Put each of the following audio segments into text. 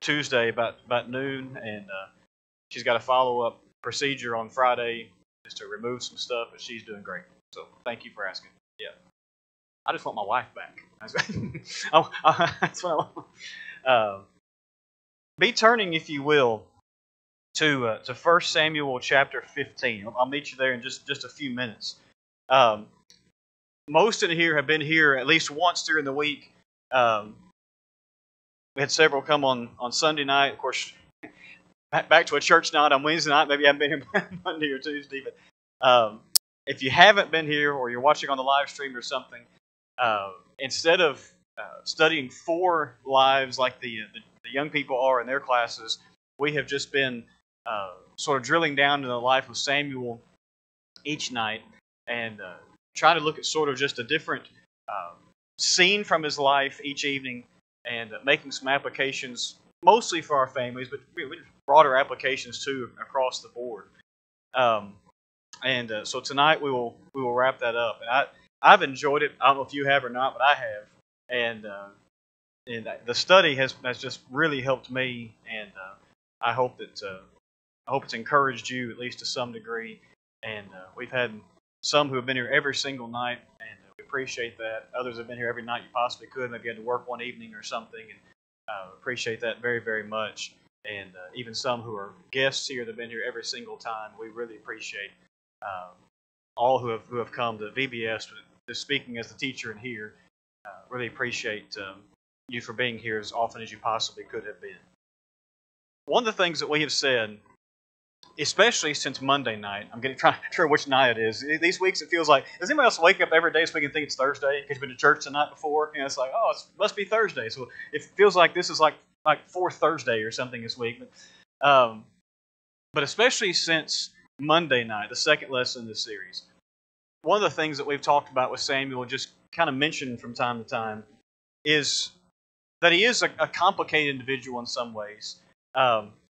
Tuesday about noon, and she's got a follow-up procedure on Friday just to remove some stuff, but she's doing great. So thank you for asking. Yeah. I just want my wife back. That's what I want. Be turning, if you will, to 1 Samuel chapter 15. I'll meet you there in just a few minutes. Most in here have been here at least once during the week. We had several come on Sunday night. Of course, back to a church night on Wednesday night. Maybe you haven't been here Monday or Tuesday. But if you haven't been here or you're watching on the live stream or something, instead of studying 4 lives like the young people are in their classes, we have just been sort of drilling down to the life of Samuel each night and trying to look at sort of just a different scene from his life each evening and making some applications, mostly for our families, but broader applications too across the board. So tonight we will wrap that up. And I've enjoyed it. I don't know if you have or not, but I have. And the study has just really helped me, and I hope it's encouraged you at least to some degree. And we've had some who have been here every single night, and we appreciate that. Others have been here every night you possibly could. Maybe you had to work one evening or something, and appreciate that very, very much. And even some who are guests here that have been here every single time, we really appreciate all who have come to VBS, just speaking as the teacher in here. Really appreciate you for being here as often as you possibly could have been. One of the things that we have said, especially since Monday night, I'm trying to remember which night it is. These weeks it feels like, does anybody else wake up every day so we can think it's Thursday because you've been to church the night before? You know, it's like, oh, it must be Thursday. So it feels like this is like fourth Thursday or something this week. But especially since Monday night, the second lesson in this series, one of the things that we've talked about with Samuel, just kind of mentioned from time to time, is that he is a complicated individual in some ways.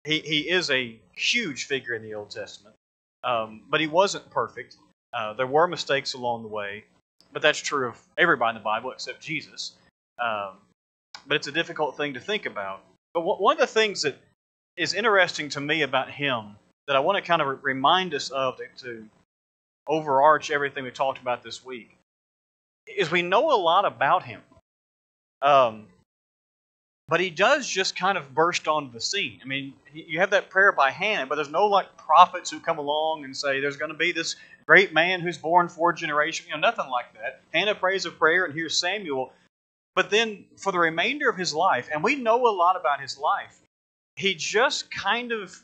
He is a huge figure in the Old Testament, but he wasn't perfect. There were mistakes along the way, but that's true of everybody in the Bible except Jesus. But it's a difficult thing to think about. But one of the things that is interesting to me about him that I want to kind of remind us of to overarch everything we talked about this week is we know a lot about him. But he does just kind of burst onto the scene. I mean, you have that prayer by Hannah, but there's no like prophets who come along and say there's going to be this great man who's born for a generation. You know, nothing like that. Hannah prays a prayer, and here's Samuel. But then for the remainder of his life, and we know a lot about his life, he just kind of,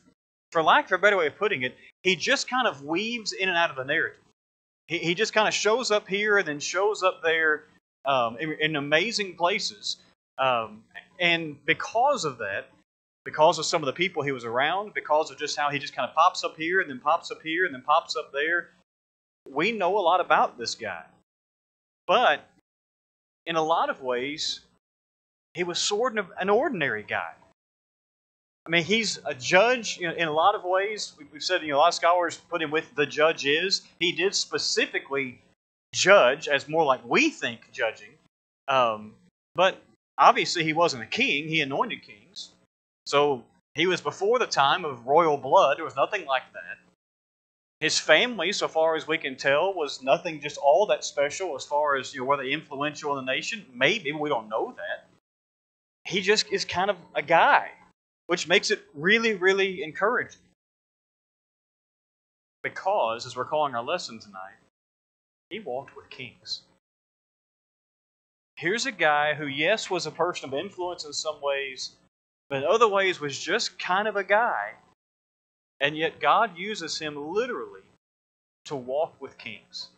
for lack of a better way of putting it, he just kind of weaves in and out of the narrative. He just kind of shows up here and then shows up there in amazing places. And because of that, because of some of the people he was around, because of just how he just kind of pops up here and then pops up here and then pops up there, we know a lot about this guy. But in a lot of ways, he was sort of an ordinary guy. I mean, he's a judge in a lot of ways. We've said, a lot of scholars put him with the judge is. He did specifically judge as more like we think judging. But obviously, he wasn't a king. He anointed kings. So he was before the time of royal blood. There was nothing like that. His family, so far as we can tell, was nothing just all that special as far as were they influential in the nation. Maybe, we don't know that. He just is kind of a guy, which makes it really, really encouraging. Because, as we're calling our lesson tonight, he walked with kings. Here's a guy who, yes, was a person of influence in some ways, but in other ways was just kind of a guy. And yet God uses him literally to walk with kings.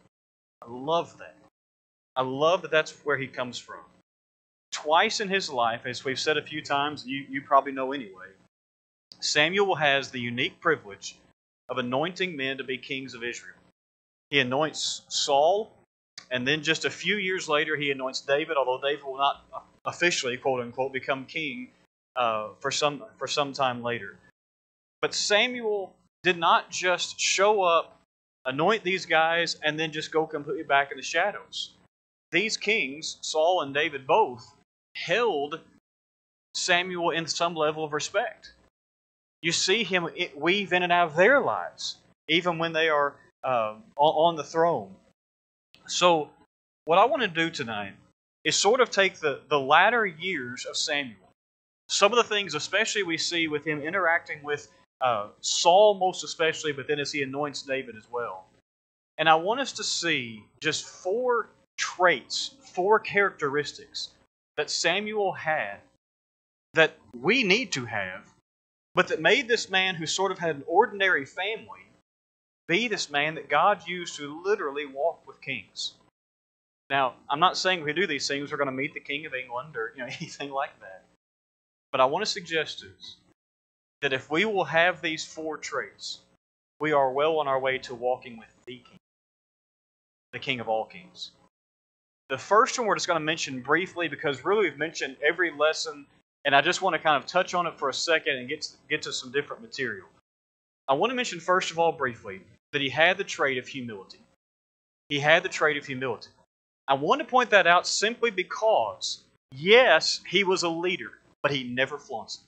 I love that. I love that that's where he comes from. Twice in his life, as we've said a few times, you probably know anyway, Samuel has the unique privilege of anointing men to be kings of Israel. He anoints Saul, and then just a few years later, he anoints David, although David will not officially, quote-unquote, become king for some time later. But Samuel did not just show up, anoint these guys, and then just go completely back in the shadows. These kings, Saul and David both, held Samuel in some level of respect. You see him weave in and out of their lives, even when they are on the throne. So, what I want to do tonight is sort of take the latter years of Samuel. Some of the things, especially we see with him interacting with Saul most especially, but then as he anoints David as well. And I want us to see just 4 traits, 4 characteristics that Samuel had that we need to have, but that made this man who sort of had an ordinary family be this man that God used to literally walk with kings. Now, I'm not saying if we do these things we're going to meet the King of England or anything like that. But I want to suggest to us that if we will have these 4 traits, we are well on our way to walking with the King, the King of all kings. The first one we're just going to mention briefly because really we've mentioned every lesson, and I just want to kind of touch on it for a second and get to some different material. I want to mention first of all briefly that he had the trait of humility. He had the trait of humility. I want to point that out simply because, yes, he was a leader, but he never flaunts it.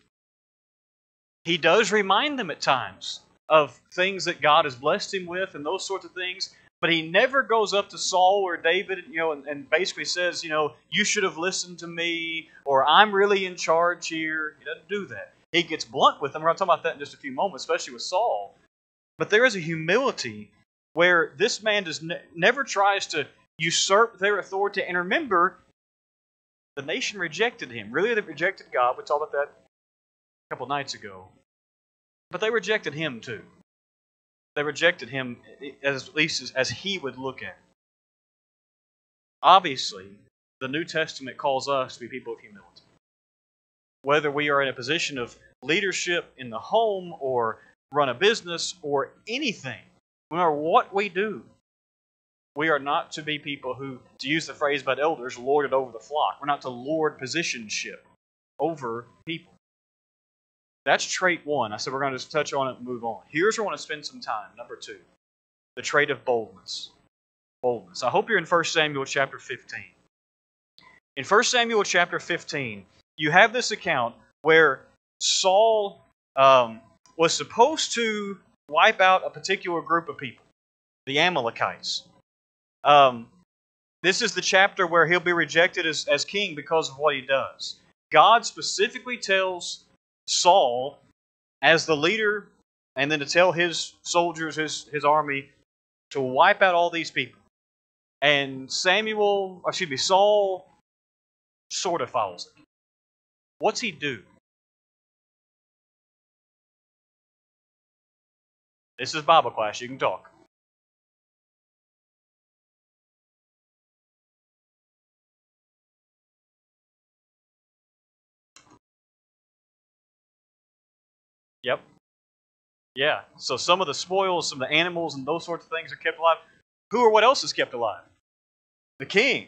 He does remind them at times of things that God has blessed him with and those sorts of things, but he never goes up to Saul or David, and basically says, you should have listened to me, or I'm really in charge here. He doesn't do that. He gets blunt with them. We're going to talk about that in just a few moments, especially with Saul. But there is a humility where this man never tries to usurp their authority. And remember, the nation rejected him. Really, they rejected God. We talked about that a couple nights ago. But they rejected him too. They rejected him at least as he would look at it. Obviously, the New Testament calls us to be people of humility. Whether we are in a position of leadership in the home or run a business or anything, no matter what we do, we are not to be people who, to use the phrase about elders, lord it over the flock. We're not to lord positionship over people. That's trait 1. I said we're going to just touch on it and move on. Here's where I want to spend some time. Number 2, the trait of boldness. Boldness. I hope you're in 1 Samuel chapter 15. In 1 Samuel chapter 15, you have this account where Saul was supposed to wipe out a particular group of people, the Amalekites. This is the chapter where he'll be rejected as king because of what he does. God specifically tells Saul, as the leader, and then to tell his soldiers, his army, to wipe out all these people. And Saul sort of follows it. What's he do? This is Bible class. You can talk. Yep. Yeah. So some of the spoils, some of the animals and those sorts of things are kept alive. Who or what else is kept alive? The king.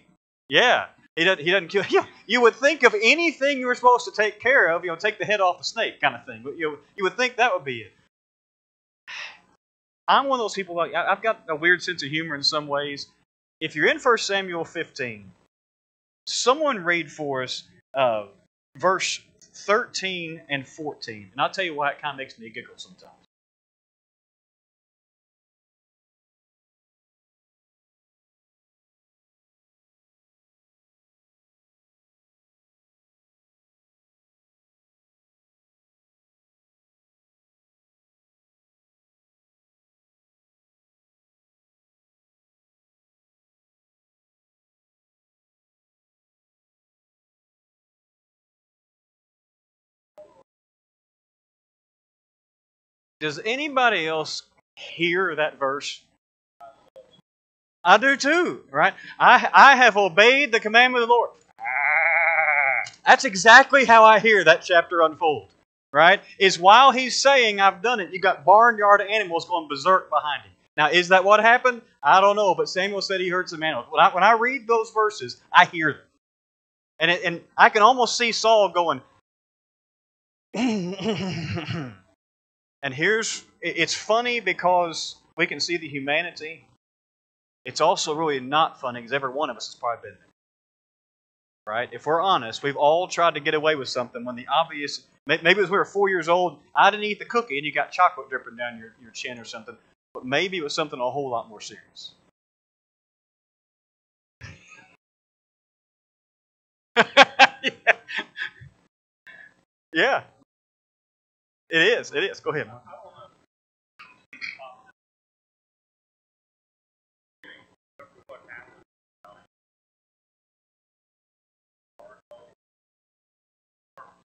Yeah. He doesn't kill. Yeah. You would think of anything you were supposed to take care of, take the head off the snake kind of thing. But you would think that would be it. I'm one of those people, I've got a weird sense of humor in some ways. If you're in 1 Samuel 15, someone read for us verse 13 and 14. And I'll tell you why it kind of makes me giggle sometimes. Does anybody else hear that verse? I do too, right? I have obeyed the commandment of the Lord. That's exactly how I hear that chapter unfold, right? Is while he's saying, I've done it, you got barnyard animals going berserk behind him. Now, is that what happened? I don't know, but Samuel said he heard some animals. When I read those verses, I hear them. And I can almost see Saul going, and it's funny because we can see the humanity. It's also really not funny because every one of us has probably been there. right? If we're honest, we've all tried to get away with something when the obvious, maybe it was we were 4 years old, I didn't eat the cookie and you got chocolate dripping down your chin or something, but maybe it was something a whole lot more serious. Yeah. Yeah, it is. It is. Go ahead.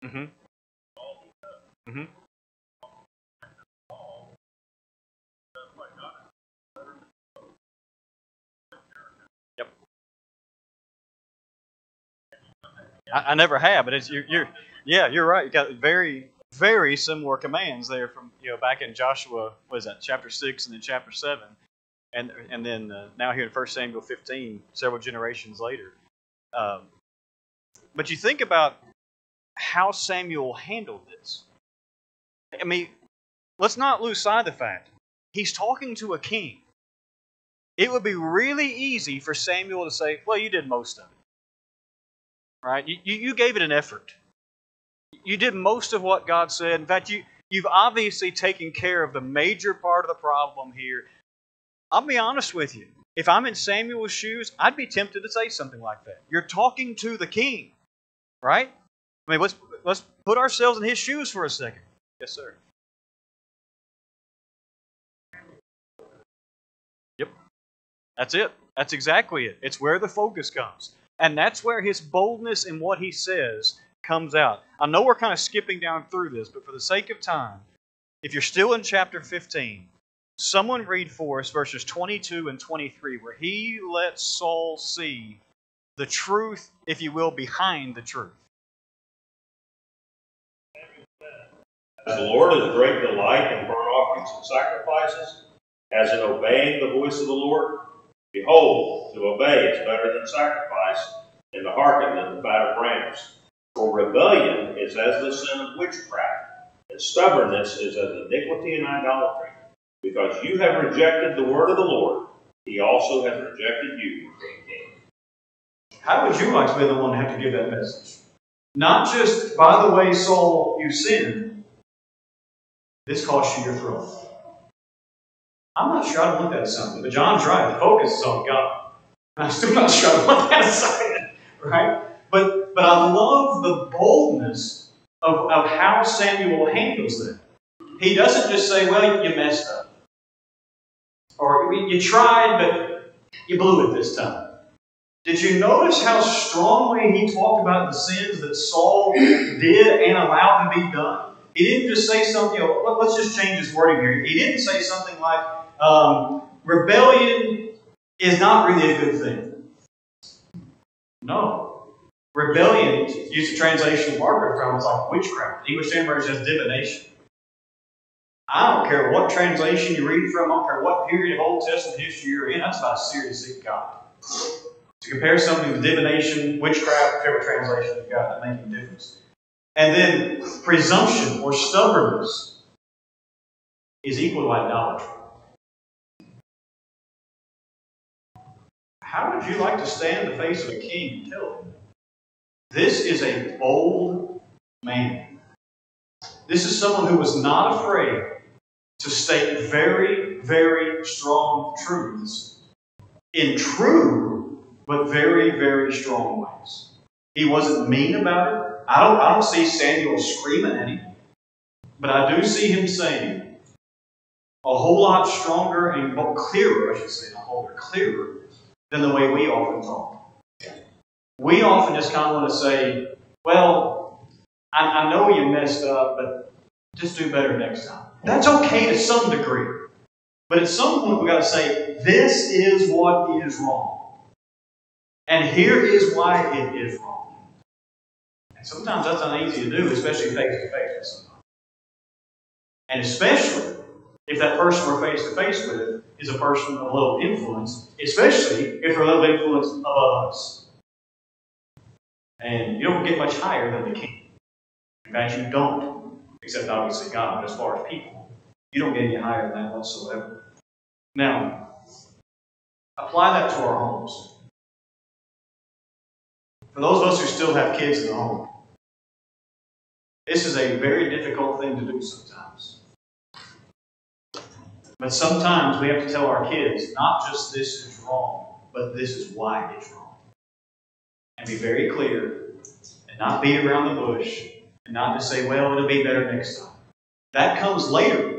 Mm-hmm. Mm-hmm. Yep. I never have, but it's yeah, you're right. You got very very similar commands there from back in Joshua. What is that? Chapter 6 and then chapter 7, and then now here in 1 Samuel 15, several generations later. Um, but you think about how Samuel handled this. I mean, let's not lose sight of the fact he's talking to a king. It would be really easy for Samuel to say, "Well, you did most of it, right? You gave it an effort. You did most of what God said. In fact, you've obviously taken care of the major part of the problem here." I'll be honest with you. If I'm in Samuel's shoes, I'd be tempted to say something like that. You're talking to the king, right? I mean, let's put ourselves in his shoes for a second. Yes, sir. Yep. That's it. That's exactly it. It's where the focus comes. And that's where his boldness in what he says comes out. I know we're kind of skipping down through this, but for the sake of time, if you're still in chapter 15, someone read for us verses 22 and 23, where he lets Saul see the truth, if you will, behind the truth. As the Lord is great delight in burnt offerings and sacrifices, as in obeying the voice of the Lord. Behold, to obey is better than sacrifice, and to hearken than the fat of rams. For rebellion is as the sin of witchcraft, and stubbornness is as iniquity and idolatry. Because you have rejected the word of the Lord, he also has rejected you, King. How would you like to be the one to have to give that message? Not just, by the way, Saul, you sinned. This cost you your throne. I'm not sure I want that something, but John's right. The focus is on God. I'm still not sure I want that assignment, right? But I love the boldness of how Samuel handles that. He doesn't just say, "Well, you messed up," or "You tried, but you blew it this time." Did you notice how strongly he talked about the sins that Saul did and allowed to be done? He didn't just say something, let's just change his wording here. He didn't say something like, rebellion is not really a good thing. No. Rebellion, used the translation Margaret found, was like witchcraft. The English Standard Version says divination. I don't care what translation you read from, I don't care what period of Old Testament history you're in, that's about serious in God. To compare something to divination, witchcraft, whichever translation you've got, that makes a difference. And then presumption or stubbornness is equal to idolatry. How would you like to stand in the face of a king and tell him, this is a bold man? This is someone who was not afraid to state very, very strong truths in true but very, very strong ways. He wasn't mean about it. I don't see Samuel screaming at him, but I do see him saying a whole lot stronger and clearer, I should say, not older, clearer than the way we often talk. We often just kind of want to say, well, I know you messed up, but just do better next time. That's okay to some degree. But at some point, we've got to say, this is what is wrong. And here is why it is wrong. And sometimes that's not easy to do, especially face to face with somebody. And especially if that person we're face to face with is a person of low influence, especially if they're low influence above us. And you don't get much higher than the king. In fact, you don't, except obviously God, but as far as people, you don't get any higher than that whatsoever. Now, apply that to our homes. For those of us who still have kids in the home, this is a very difficult thing to do sometimes. But sometimes we have to tell our kids, not just this is wrong, but this is why it's wrong. And be very clear, and not beat around the bush, and not just say, well, it'll be better next time. That comes later.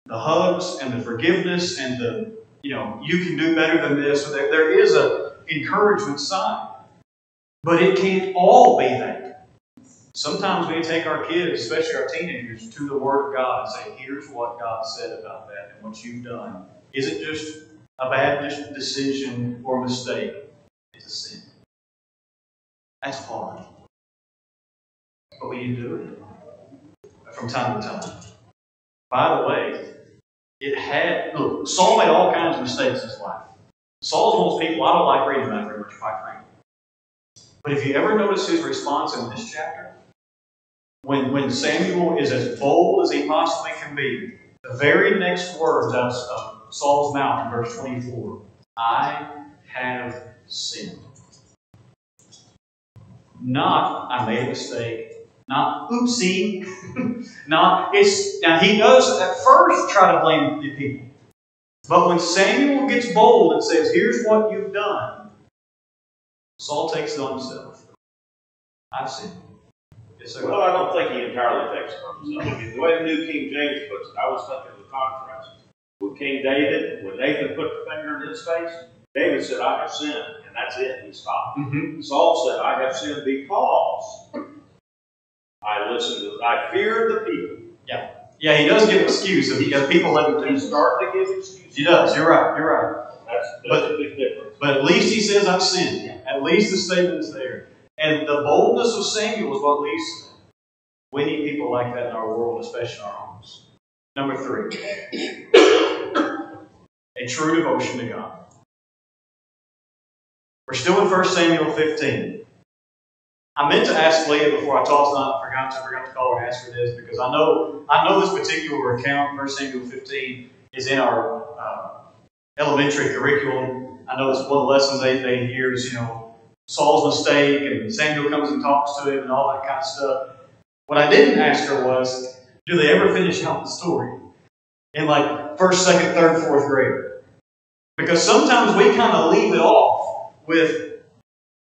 The hugs and the forgiveness and the, you can do better than this. So there is an encouragement side. But it can't all be that. Sometimes we take our kids, especially our teenagers, to the Word of God and say, here's what God said about that and what you've done. Is it just a bad decision or mistake? It's a sin. That's hard. But we need to do it from time to time. By the way, Saul made all kinds of mistakes in his life. Saul's one of those people, I don't like reading about very much, quite frankly. But if you ever notice his response in this chapter, when Samuel is as bold as he possibly can be, the very next words out of Saul's mouth in verse 24, I have sinned. Not, I made a mistake. Not, oopsie. Now he does at first try to blame the people. But when Samuel gets bold and says, here's what you've done, Saul takes it on himself. I've sinned. Yes, sir. Well, I don't think he entirely takes it on himself. The way the New King James puts it, I was thinking of the contrast. With King David, when Nathan put the finger in his face, David said, I have sinned. And that's it. He stopped. Mm-hmm. Saul said, I have sinned because I feared the people. Yeah. Yeah, he does give excuses because people let him He's starting to give excuses. He does. You're right. That's a big difference. But at least he says, I've sinned. At least the statement is there. And the boldness of Samuel is what leads to that. We need people like that in our world, especially in our homes. Number 3. A true devotion to God. We're still in 1 Samuel 15. I meant to ask Leah before I taught tonight. I forgot to call her and ask her this because I know this particular account, 1 Samuel 15, is in our elementary curriculum. I know it's one of the lessons they hear is, Saul's mistake, and Samuel comes and talks to him and all that kind of stuff. What I didn't ask her was, do they ever finish out the story in like 1st, 2nd, 3rd, 4th grade? Because sometimes we kind of leave it off with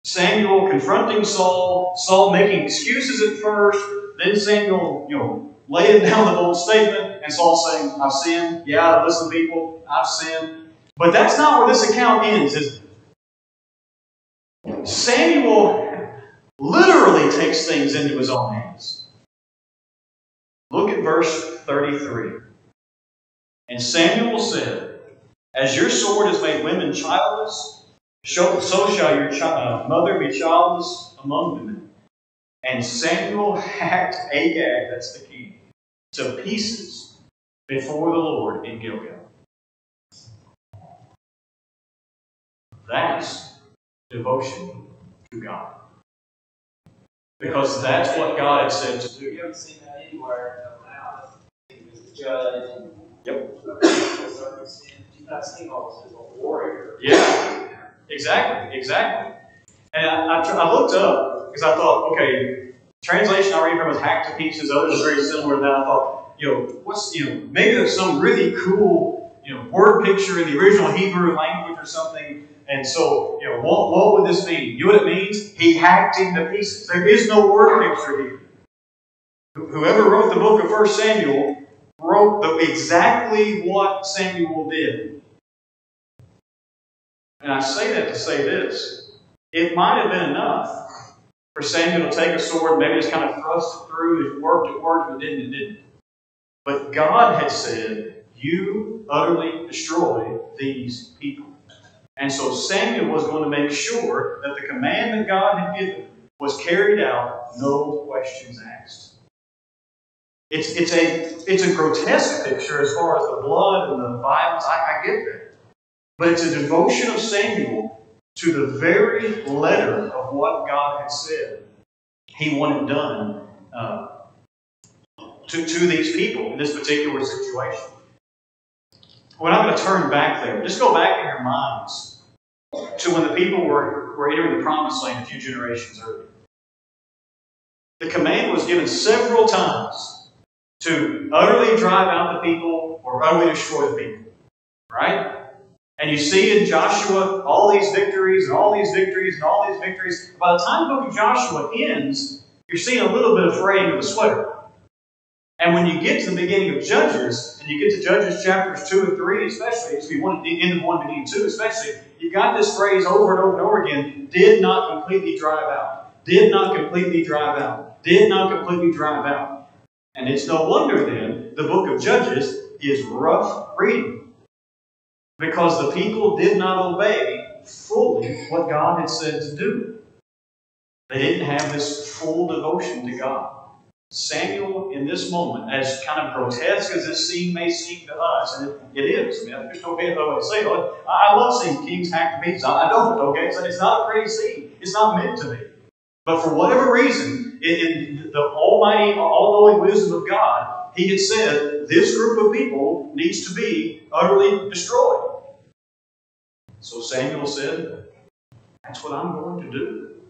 Samuel confronting Saul, Saul making excuses at first, then Samuel, laying down the bold statement, and Saul saying, I've sinned. Yeah, listen, people, I've sinned. But that's not where this account ends, is it? Samuel literally takes things into his own hands. Look at verse 33. And Samuel said, as your sword has made women childless, so shall your mother be childless among women. And Samuel hacked Agag, that's the king, to pieces before the Lord in Gilgal. That's devotion to God. Because that's what God had said to do. You haven't seen that anywhere now. He was the judge. Yep. You've not seen all this as a warrior. Yeah, exactly. And I looked up because I thought, okay, translation I read from is hacked to pieces. Others are very similar to that. I thought, maybe there's some really cool, word picture in the original Hebrew language or something. And so, what would this mean? You know what it means? He hacked him to pieces. There is no word picture here. Whoever wrote the book of 1 Samuel wrote exactly what Samuel did. And I say that to say this. It might have been enough for Samuel to take a sword and maybe just kind of thrust it through. If it worked, but it didn't. But God had said, you utterly destroy these people. And so Samuel was going to make sure that the command that God had given was carried out, no questions asked. It's a grotesque picture as far as the blood and the violence. I get that. But it's a devotion of Samuel to the very letter of what God had said He wanted done to these people in this particular situation. We're not going to turn back there. Just go back in your minds to when the people were were entering the promised land a few generations earlier. The command was given several times to utterly drive out the people or utterly destroy the people. Right? And you see in Joshua all these victories and all these victories and all these victories. By the time the book of Joshua ends, you're seeing a little bit of fraying of the sweater. And when you get to the beginning of Judges, and you get to Judges chapters 2 and 3, especially, if you want to end in 1 beginning 2, especially, you got this phrase over and over and over again, did not completely drive out. Did not completely drive out. Did not completely drive out. And it's no wonder then the book of Judges is rough reading. Because the people did not obey fully what God had said to do. They didn't have this full devotion to God. Samuel, in this moment, as kind of grotesque as this scene may seem to us, and it is. I mean, I just don't get another way to say it. I love seeing kings hacked to pieces. I don't, okay? It's not a pretty scene. It's not meant to be. But for whatever reason, in the almighty, all-knowing wisdom of God, He had said, this group of people needs to be utterly destroyed. So Samuel said, that's what I'm going to do.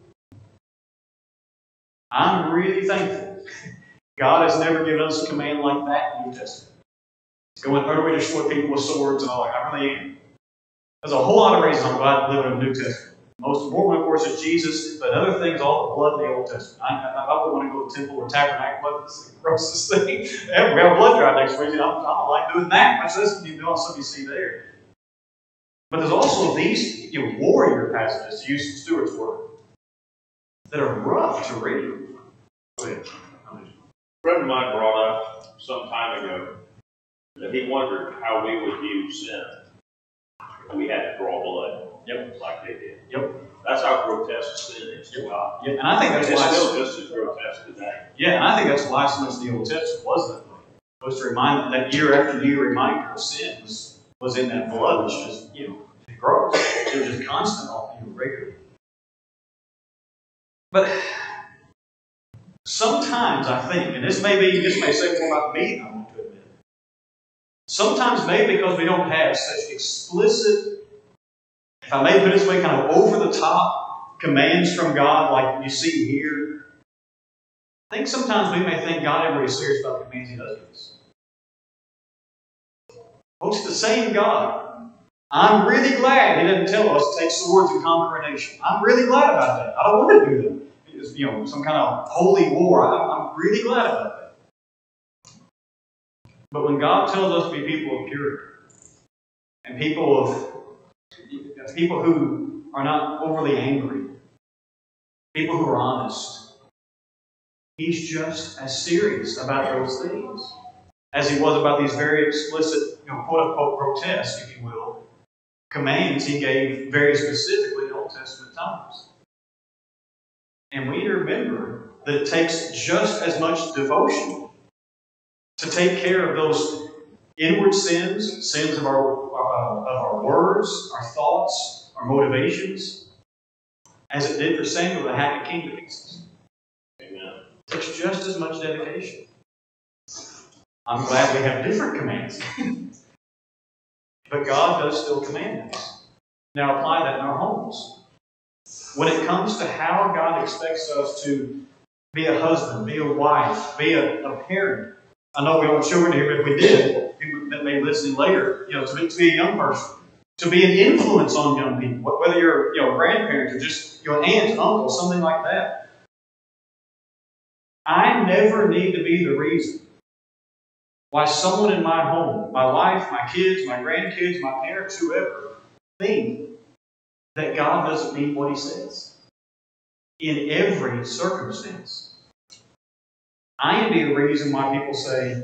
I'm really thankful God has never given us a command like that in the New Testament. He's going utterly destroy people with swords and all that. I really am. There's a whole lot of reasons I'm glad to live in the New Testament. The most important one, of course, is Jesus, but another thing is all the blood in the Old Testament. I wouldn't want to go to the temple or tabernacle. That's the grossest thing. We have a blood drive next week, and I don't like doing that. Much less than you do on something you see there. But there's also these warrior passages, to use Stuart's word, that are rough to read. Go ahead. A friend of mine brought up some time ago that he wondered how we would view sin if we had to draw blood. Yep. Like they did. Yep. That's how grotesque sin is to God. Yeah, and I think that's it's why still just as grotesque today. Yeah, and I think that's why so much of the Old Testament was that way. It was to remind that year after year reminder of sin was in that blood, which just gross. It was just constant, regularly. But sometimes I think, and this may say more about me than I want to admit. Sometimes maybe because we don't have such explicit, if I may put it this way, kind of over the top commands from God like you see here. I think sometimes we may think God ever is serious about the commands He does give us. Folks, the same God. I'm really glad He didn't tell us to take swords and conquer a nation. I'm really glad about that. I don't want to do that. It's, some kind of holy war. I'm really glad about that. But when God tells us to be people of purity and people who are not overly angry, people who are honest, He's just as serious about those things as He was about these very explicit, quote-unquote grotesque, if you will, commands He gave very specifically in Old Testament times. And we need to remember that it takes just as much devotion to take care of those inward sins of our words, our thoughts, our motivations, as it did for Samuel to hack a king to pieces. Amen. It takes just as much dedication. I'm glad we have different commands. But God does still command us. Now apply that in our homes. When it comes to how God expects us to be a husband, be a wife, be a parent. I know we don't have children here, but if we did, people that may be listening later, to be a young person, to be an influence on young people, whether you're a grandparent or just an aunt, uncle, something like that. I never need to be the reason why someone in my home, my wife, my kids, my grandkids, my parents, whoever, think that God doesn't mean what He says. In every circumstance. I am the reason why people say,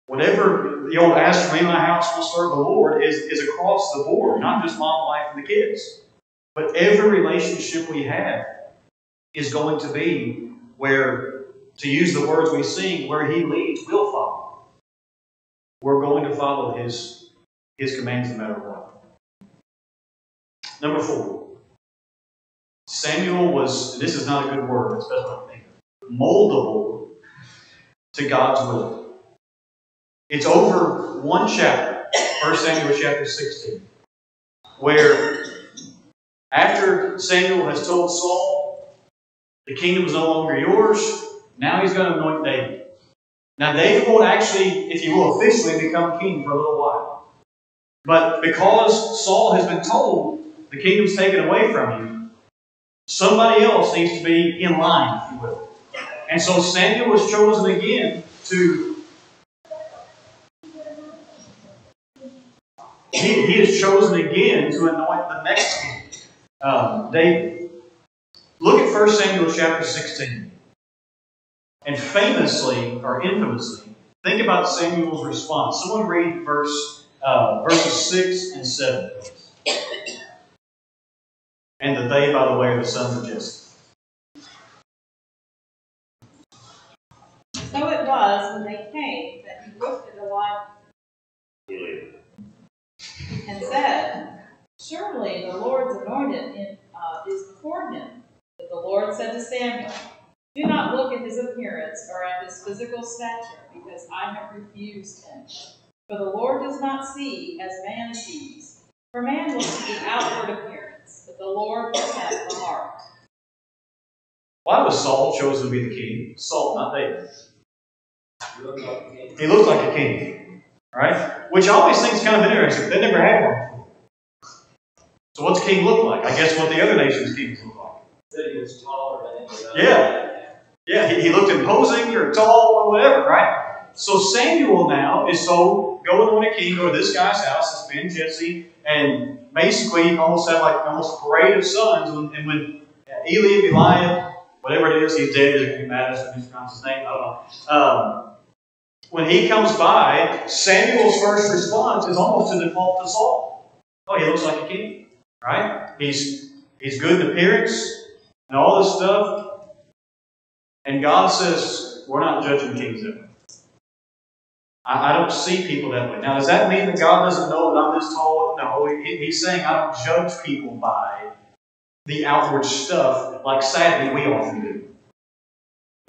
whatever the old ask for me in my house will serve the Lord is across the board, not just mom, wife, and the kids. But every relationship we have is going to be where, to use the words we sing, where He leads, we'll follow. We're going to follow His commands no matter what. Number 4. Samuel was, this is not a good word, that's what I think, moldable to God's will. It's over one chapter, 1 Samuel chapter 16, where After Samuel has told Saul, the kingdom is no longer yours, now he's going to anoint David. Now David won't actually, if you will, officially become king for a little while. But because Saul has been told the kingdom's taken away from you, somebody else needs to be in line, if you will. And so Samuel was chosen again he is chosen again to anoint the next king, David. Look at 1 Samuel chapter 16. And famously, or infamously, think about Samuel's response. Someone read verses 6 and 7. And the they, by the way, are the sons of Jesse. So it was when they came that he looked at Elijah and said, Surely the Lord's anointed is before him. But the Lord said to Samuel, Do not look at his appearance or at his physical stature, because I have refused him. For the Lord does not see as man sees. For man looks at the outward appearance, but the Lord looks at the heart. Why was Saul chosen to be the king? Saul, not David. He looked like a king. Right? Which I always think is kind of interesting. They never had one before. So what's a king look like? I guess what the other nations' kings look like. That he was taller than anybody else. Yeah, he looked imposing or tall or whatever, right? So Samuel now is told, go anoint a king, go to this guy's house, this man Jesse, and basically almost have like almost a parade of sons. And when Eliab, whatever it is, he's dead, it matters if he pronounces his name, I don't know. When he comes by, Samuel's first response is almost to default to Saul. Oh, he looks like a king, right? He's good in appearance and all this stuff. And God says, we're not judging kings that way. I don't see people that way. Now, does that mean that God doesn't know that I'm this tall? No, he's saying I don't judge people by the outward stuff like sadly we often do.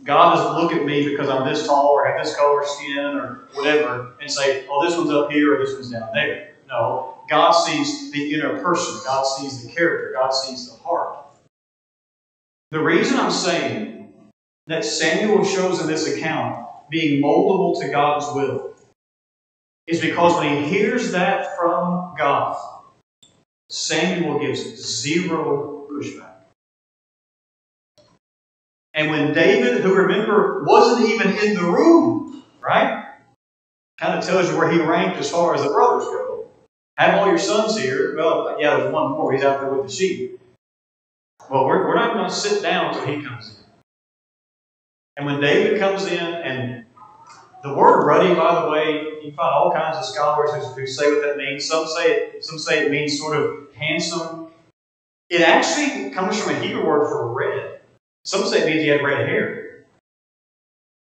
God doesn't look at me because I'm this tall or have this color skin or whatever and say, oh, this one's up here or this one's down there. No, God sees the inner person. God sees the character. God sees the heart. The reason I'm saying that Samuel shows in this account being moldable to God's will is because when he hears that from God, Samuel gives zero pushback. And when David, who remember wasn't even in the room, right? Kind of tells you where he ranked as far as the brothers go. Have all your sons here. Well, yeah, there's one more. He's out there with the sheep. Well, we're not going to sit down until he comes in. And when David comes in, and the word ruddy, by the way, you find all kinds of scholars who say what that means. Some say it means sort of handsome. It actually comes from a Hebrew word for red. Some say it means he had red hair.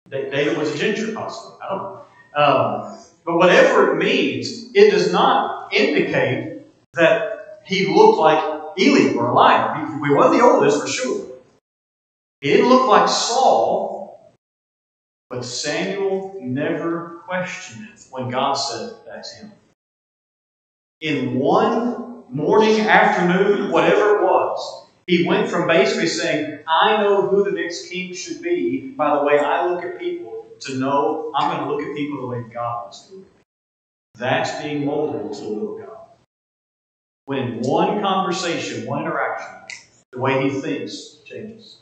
David was a ginger, possibly. I don't know. But whatever it means, it does not indicate that he looked like Eli or Elijah. He wasn't the oldest, for sure. He didn't look like Saul, but Samuel never questioned it when God said, that's him. In one morning, afternoon, whatever it was, he went from basically saying, I know who the next king should be by the way I look at people, to know I'm going to look at people the way God wants to look at people. That's being moldable to the will of God. When in one conversation, one interaction, the way he thinks changes.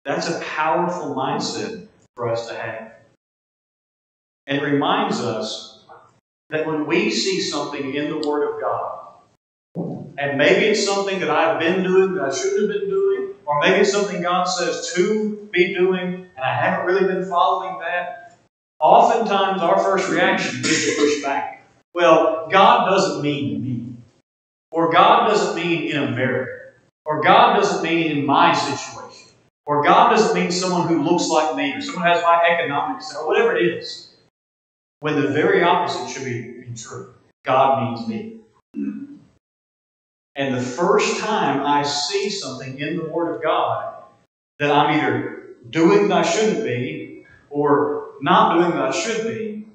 That's a powerful mindset for us to have. And it reminds us that when we see something in the Word of God, and maybe it's something that I've been doing that I shouldn't have been doing, or maybe it's something God says to be doing, and I haven't really been following that, oftentimes our first reaction is to push back. Well, God doesn't mean me. Or God doesn't mean in America. Or God doesn't mean in my situation. Or God doesn't mean someone who looks like me, or someone who has my economics, or whatever it is. When the very opposite should be true. God means me. And the first time I see something in the Word of God that I'm either doing that I shouldn't be, or not doing that I should be,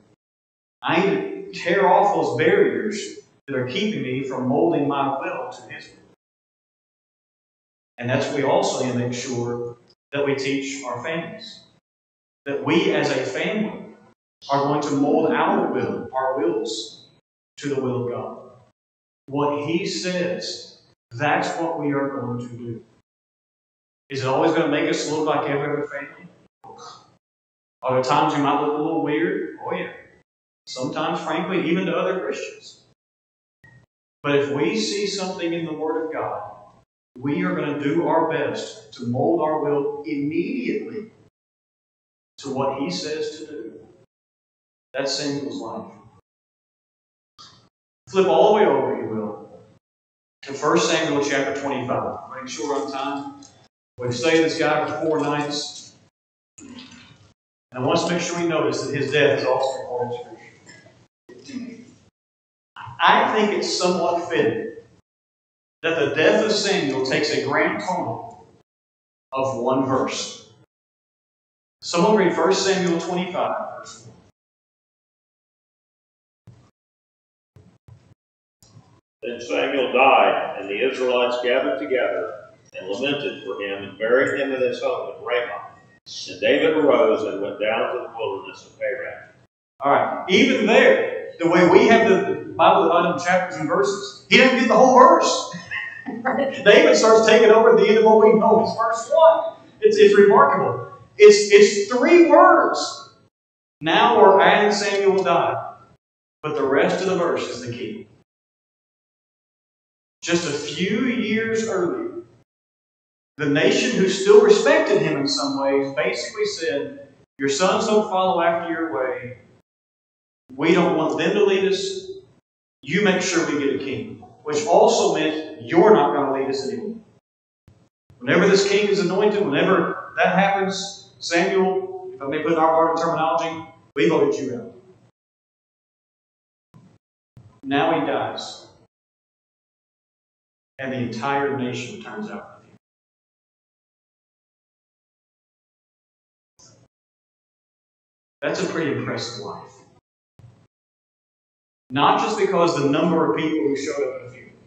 I need to tear off those barriers that are keeping me from molding my will to His will. And that's what we also need to make sure that we teach our families. That we as a family are going to mold our wills, to the will of God. What He says, that's what we are going to do. Is it always going to make us look like every other family? Are there times we might look a little weird? Oh yeah. Sometimes, frankly, even to other Christians. But if we see something in the Word of God, we are going to do our best to mold our will immediately to what He says to do. That's Samuel's life. Flip all the way over, if you will, to 1 Samuel chapter 25. Running short on time. We've studied this guy for 4 nights. And I want us to make sure we notice that his death is also recorded in Scripture. I think it's somewhat fitting that the death of Samuel takes a grand total of 1 verse. Someone read 1 Samuel 25, verse 1. Then Samuel died, and the Israelites gathered together and lamented for him and buried him in his home in Ramah. And David arose and went down to the wilderness of Paran. All right. Even there, the way we have the Bible divided into chapters and verses, he doesn't get the whole verse. David starts taking over at the end of what we know is verse 1. It's remarkable. It's 3 words. Now or and Samuel died. But the rest of the verse is the key. Just a few years earlier, the nation who still respected him in some ways basically said, your sons don't follow after your way. We don't want them to lead us. You make sure we get a king. Which also meant you're not going to lead us anymore. Whenever this king is anointed, whenever that happens, Samuel, if I may put in our modern terminology, we voted you out. Now he dies. And the entire nation turns out with him. That's a pretty impressive life. Not just because the number of people who showed up at the funeral,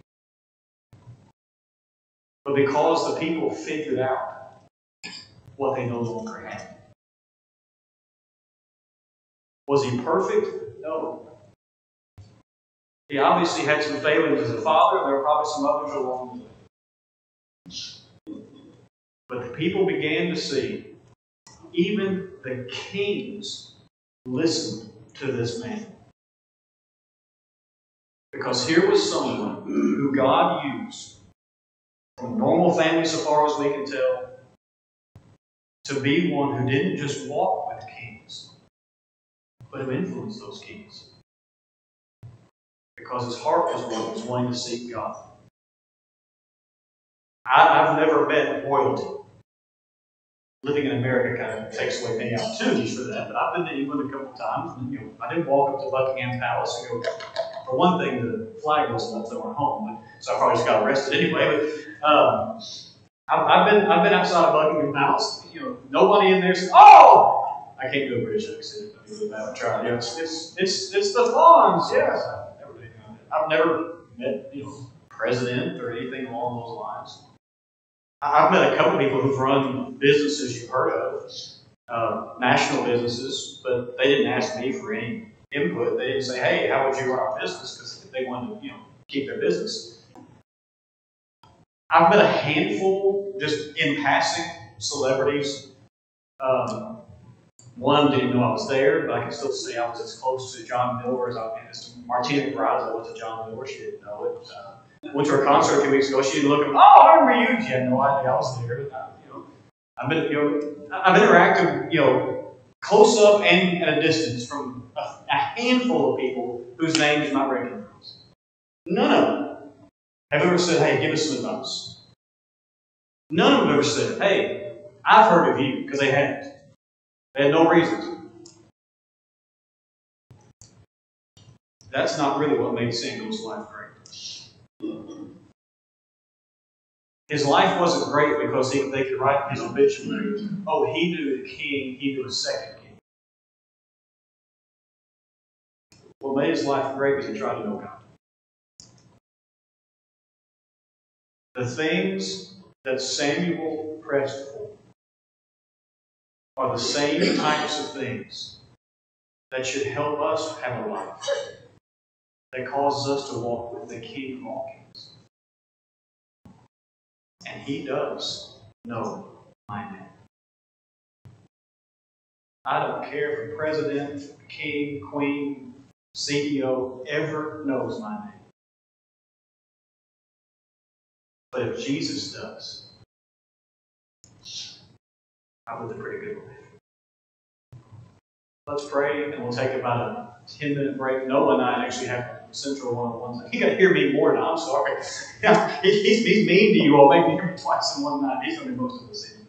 but because the people figured out what they no longer had. Was he perfect? No. He obviously had some failings as a father. There were probably some others along the way. But the people began to see, even the kings listened to this man. Because here was someone who God used, from a normal family so far as we can tell, to be one who didn't just walk with kings, but who influenced those kings. Because his heart was wanting to seek God. I've never met royalty. Living in America kind of takes away many opportunities for that, but I've been to England a couple of times. And, I didn't walk up to Buckingham Palace and go. For one thing, the flag wasn't up there at home, so I probably just got arrested anyway. But I've been outside of Buckingham Palace. Nobody in there says, "Oh, I can't do a British accent. I mean, I try. It's the Faughns." Yes, I've never met president or anything along those lines. I've met a couple of people who've run businesses you've heard of, national businesses, but they didn't ask me for any input. They didn't say, "Hey, how would you run our business?" Because they wanted to, keep their business. I've met a handful, just in passing, celebrities. One didn't know I was there, but I can still say I was as close to John Miller as Martina McBride as I was to John Miller. She didn't know it. Went to her concert a few weeks ago. She didn't look at me. "Oh, I remember you." She had no idea I was there. I've interacted, close up and at a distance from a handful of people whose names you might recognize. None of them have ever said, "Hey, give us some advice." None of them have ever said, "Hey, I've heard of you," because they hadn't. They had no reason to. That's not really what made Samuel's life great. His life wasn't great because they could write his obituary. Oh, he knew the king, he knew a second king. What made his life great was he tried to know God. The things that Samuel pressed for are the same types of things that should help us have a life that causes us to walk with the King of all kings. And He does know my name. I don't care if the president, king, queen, CEO ever knows my name. But if Jesus does, I lived a pretty good life. Let's pray, and we'll take about a 10-minute break. Noah and I actually have a central one-on-one. He got to hear me more now. I'm sorry. He's mean to you all. Make me hear me twice in one night. He's going to be most of the season.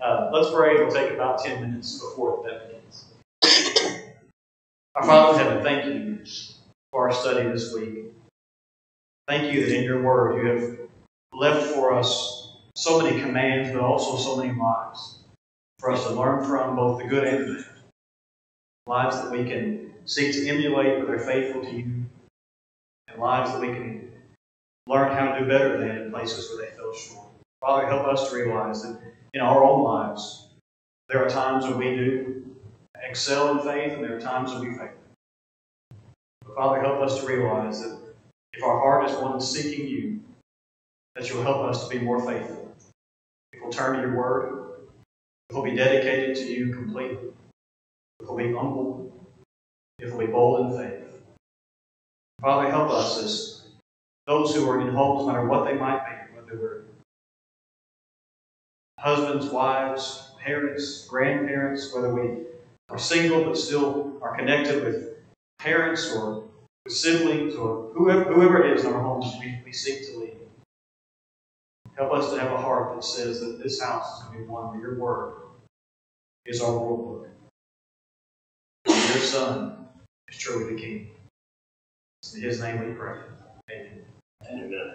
Let's pray. We'll take about 10 minutes before that begins. Our Father in heaven, thank you for our study this week. Thank you that in your word you have left for us so many commands, but also so many lives for us to learn from, both the good and the bad. Lives that we can seek to emulate where they're faithful to you, and lives that we can learn how to do better than in places where they fell short. Father, help us to realize that in our own lives, there are times when we do excel in faith, and there are times when we fail. But Father, help us to realize that if our heart is one seeking you, that you'll help us to be more faithful. If we'll turn to your word, if we'll be dedicated to you completely, if we'll be humble, if we'll be bold in faith. Father, help us as those who are in homes, no matter what they might be, whether we're husbands, wives, parents, grandparents, whether we are single but still are connected with parents or with siblings or whoever it is in our homes we seek to lead. Help us to have a heart that says that this house is going to be one where your word is our rule book. Your Son is truly the King. It's in His name we pray. Amen. Amen.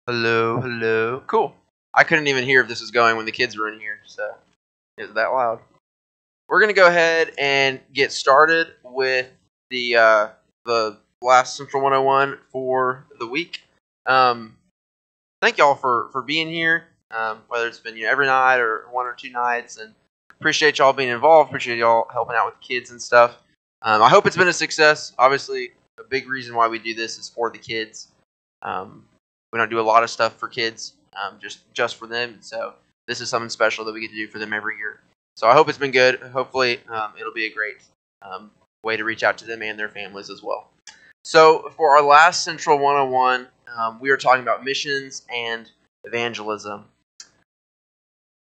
Hello, hello. Cool. I couldn't even hear if this was going when the kids were in here, so it was that loud. We're gonna go ahead and get started with the last Central 101 for the week. Thank y'all for being here, whether it's been every night or 1 or 2 nights, and appreciate y'all being involved. Appreciate y'all helping out with the kids and stuff. I hope it's been a success. Obviously, a big reason why we do this is for the kids. We don't do a lot of stuff for kids, just for them. So this is something special that we get to do for them every year. So I hope it's been good. Hopefully, it'll be a great way to reach out to them and their families as well. So for our last Central 101, we were talking about missions and evangelism.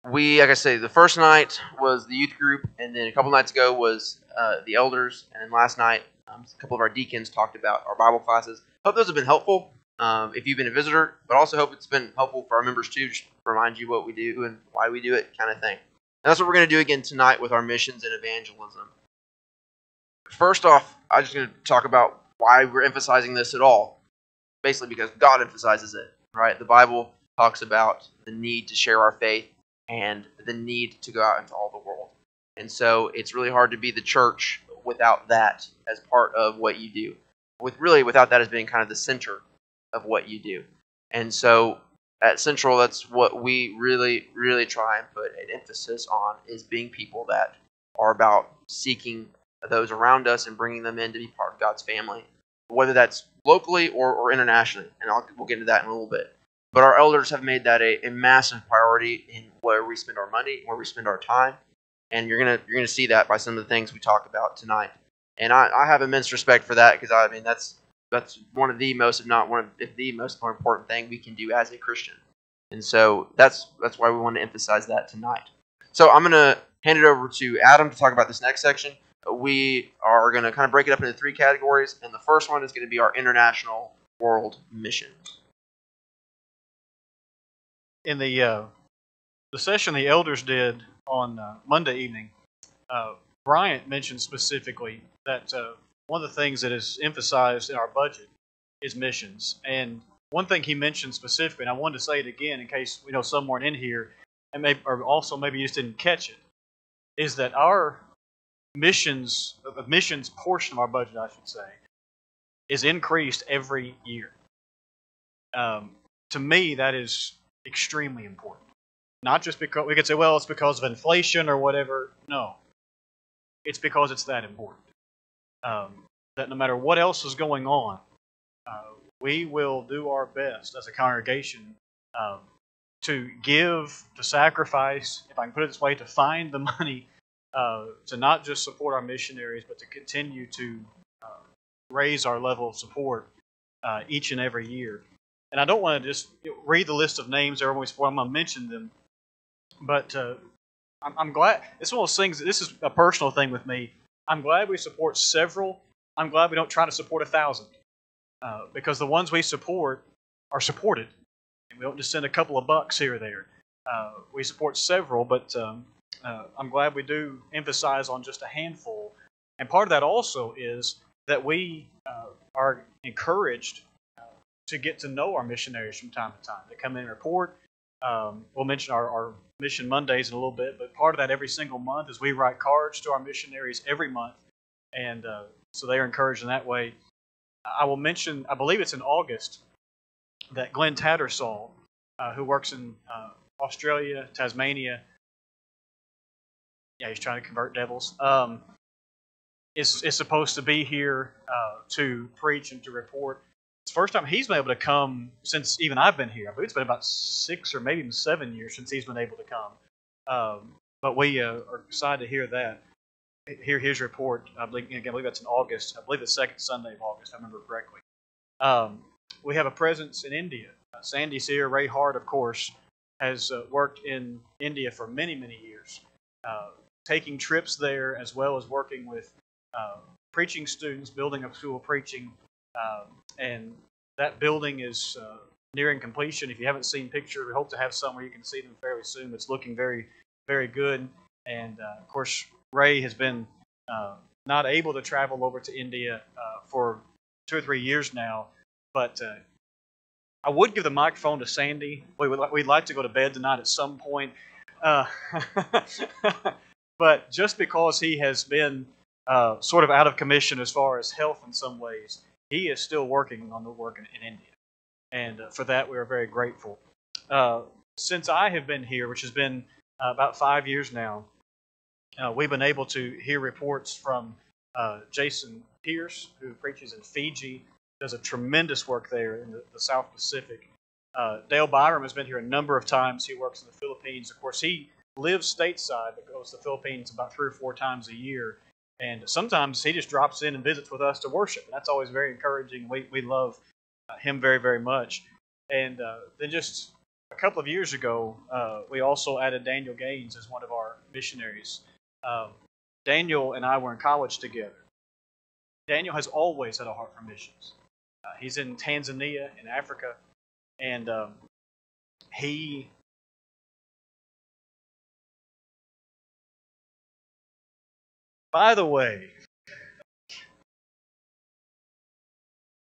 Like I say, the first night was the youth group, and then a couple nights ago was the elders, and then last night a couple of our deacons talked about our Bible classes. Hope those have been helpful if you've been a visitor, but also hope it's been helpful for our members too, just to remind you what we do and why we do it, kind of thing. And that's what we're going to do again tonight with our missions and evangelism. First off, I'm just going to talk about why we're emphasizing this at all. Basically because God emphasizes it, right? The Bible talks about the need to share our faith and the need to go out into all the world. And so it's really hard to be the church without that as part of what you do. Without that as being kind of the center of what you do. And so at Central, that's what we really, really try and put an emphasis on, is being people that are about seeking those around us and bringing them in to be part of God's family, whether that's locally or internationally. And we'll get into that in a little bit. But our elders have made that a massive priority in where we spend our money, where we spend our time, and you're gonna see that by some of the things we talk about tonight. And I have immense respect for that, because I mean that's one of the most, if not one of the most important thing we can do as a Christian. And so that's why we want to emphasize that tonight. So I'm gonna hand it over to Adam to talk about this next section. We are gonna kind of break it up into 3 categories, and the first one is going to be our international world mission. In the session the elders did on Monday evening, Bryant mentioned specifically that one of the things that is emphasized in our budget is missions. And one thing he mentioned specifically, and I wanted to say it again in case someone in here and maybe you just didn't catch it, is that our missions portion of our budget, I should say, is increased every year. To me, that is extremely important. Not just because we could say, well, it's because of inflation or whatever. No, it's because it's that important. That no matter what else is going on, we will do our best as a congregation to give, to sacrifice, if I can put it this way, to find the money to not just support our missionaries, but to continue to raise our level of support each and every year. And I don't want to just read the list of names everyone we support. I'm going to mention them. But I'm glad. It's one of those things. This is a personal thing with me. I'm glad we support several. I'm glad we don't try to support 1,000. Because the ones we support are supported. And we don't just send a couple of bucks here or there. We support several, but I'm glad we do emphasize on just a handful. And part of that also is that we are encouraged to get to know our missionaries from time to time. They come in and report. We'll mention our Mission Mondays in a little bit, but part of that every single month is we write cards to our missionaries every month, and so they are encouraged in that way. I will mention, I believe it's in August, that Glenn Tattersall, who works in Australia, Tasmania, he's trying to convert devils, is supposed to be here to preach and to report. It's the first time he's been able to come since even I've been here. I believe it's been about 6 or maybe even 7 years since he's been able to come. But we are excited to hear that. Hear his report. I believe that's in August. I believe the second Sunday of August, if I remember correctly. We have a presence in India. Sandy's here. Ray Hart, of course, has worked in India for many, many years, taking trips there as well as working with preaching students, building a school of preaching. And that building is nearing completion. If you haven't seen pictures, we hope to have some where you can see them fairly soon. It's looking very, very good. And of course, Ray has been not able to travel over to India for 2 or 3 years now, but I would give the microphone to Sandy. We'd like to go to bed tonight at some point. Uh, but just because he has been sort of out of commission as far as health in some ways, he is still working on the work in India. And for that, we are very grateful. Since I have been here, which has been about 5 years now, we've been able to hear reports from Jason Pierce, who preaches in Fiji, does a tremendous work there in the South Pacific. Dale Byram has been here a number of times. He works in the Philippines. Of course, he lives stateside, but goes to the Philippines about 3 or 4 times a year. And sometimes he just drops in and visits with us to worship. And that's always very encouraging. We love him very, very much. And then just a couple of years ago, we also added Daniel Gaines as one of our missionaries. Daniel and I were in college together. Daniel has always had a heart for missions. He's in Tanzania, in Africa, and he... By the way,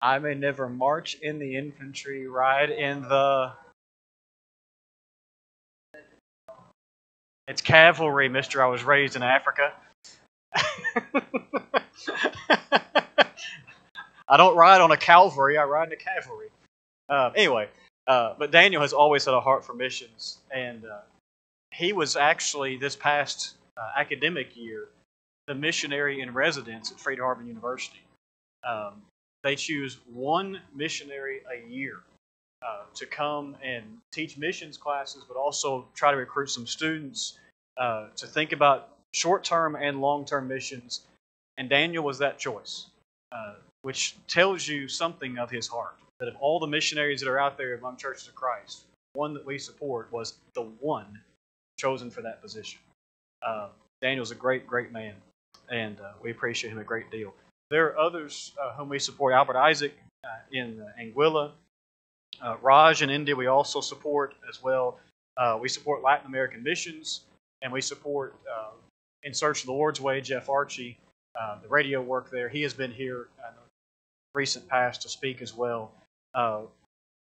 I may never march in the infantry, ride in the... It's cavalry, mister. I was raised in Africa. I don't ride on a cavalry, I ride in a cavalry. Anyway, but Daniel has always had a heart for missions, and he was actually, this past academic year, the missionary in residence at Freed-Hardeman University. They choose one missionary a year to come and teach missions classes, but also try to recruit some students to think about short-term and long-term missions. And Daniel was that choice, which tells you something of his heart. That of all the missionaries that are out there among churches of Christ, one that we support was the one chosen for that position. Daniel's a great, great man, and we appreciate him a great deal. There are others whom we support. Albert Isaac in Anguilla. Raj in India we also support as well. We support Latin American missions, and we support In Search of the Lord's Way, Jeff Archie, the radio work there. He has been here in the recent past to speak as well.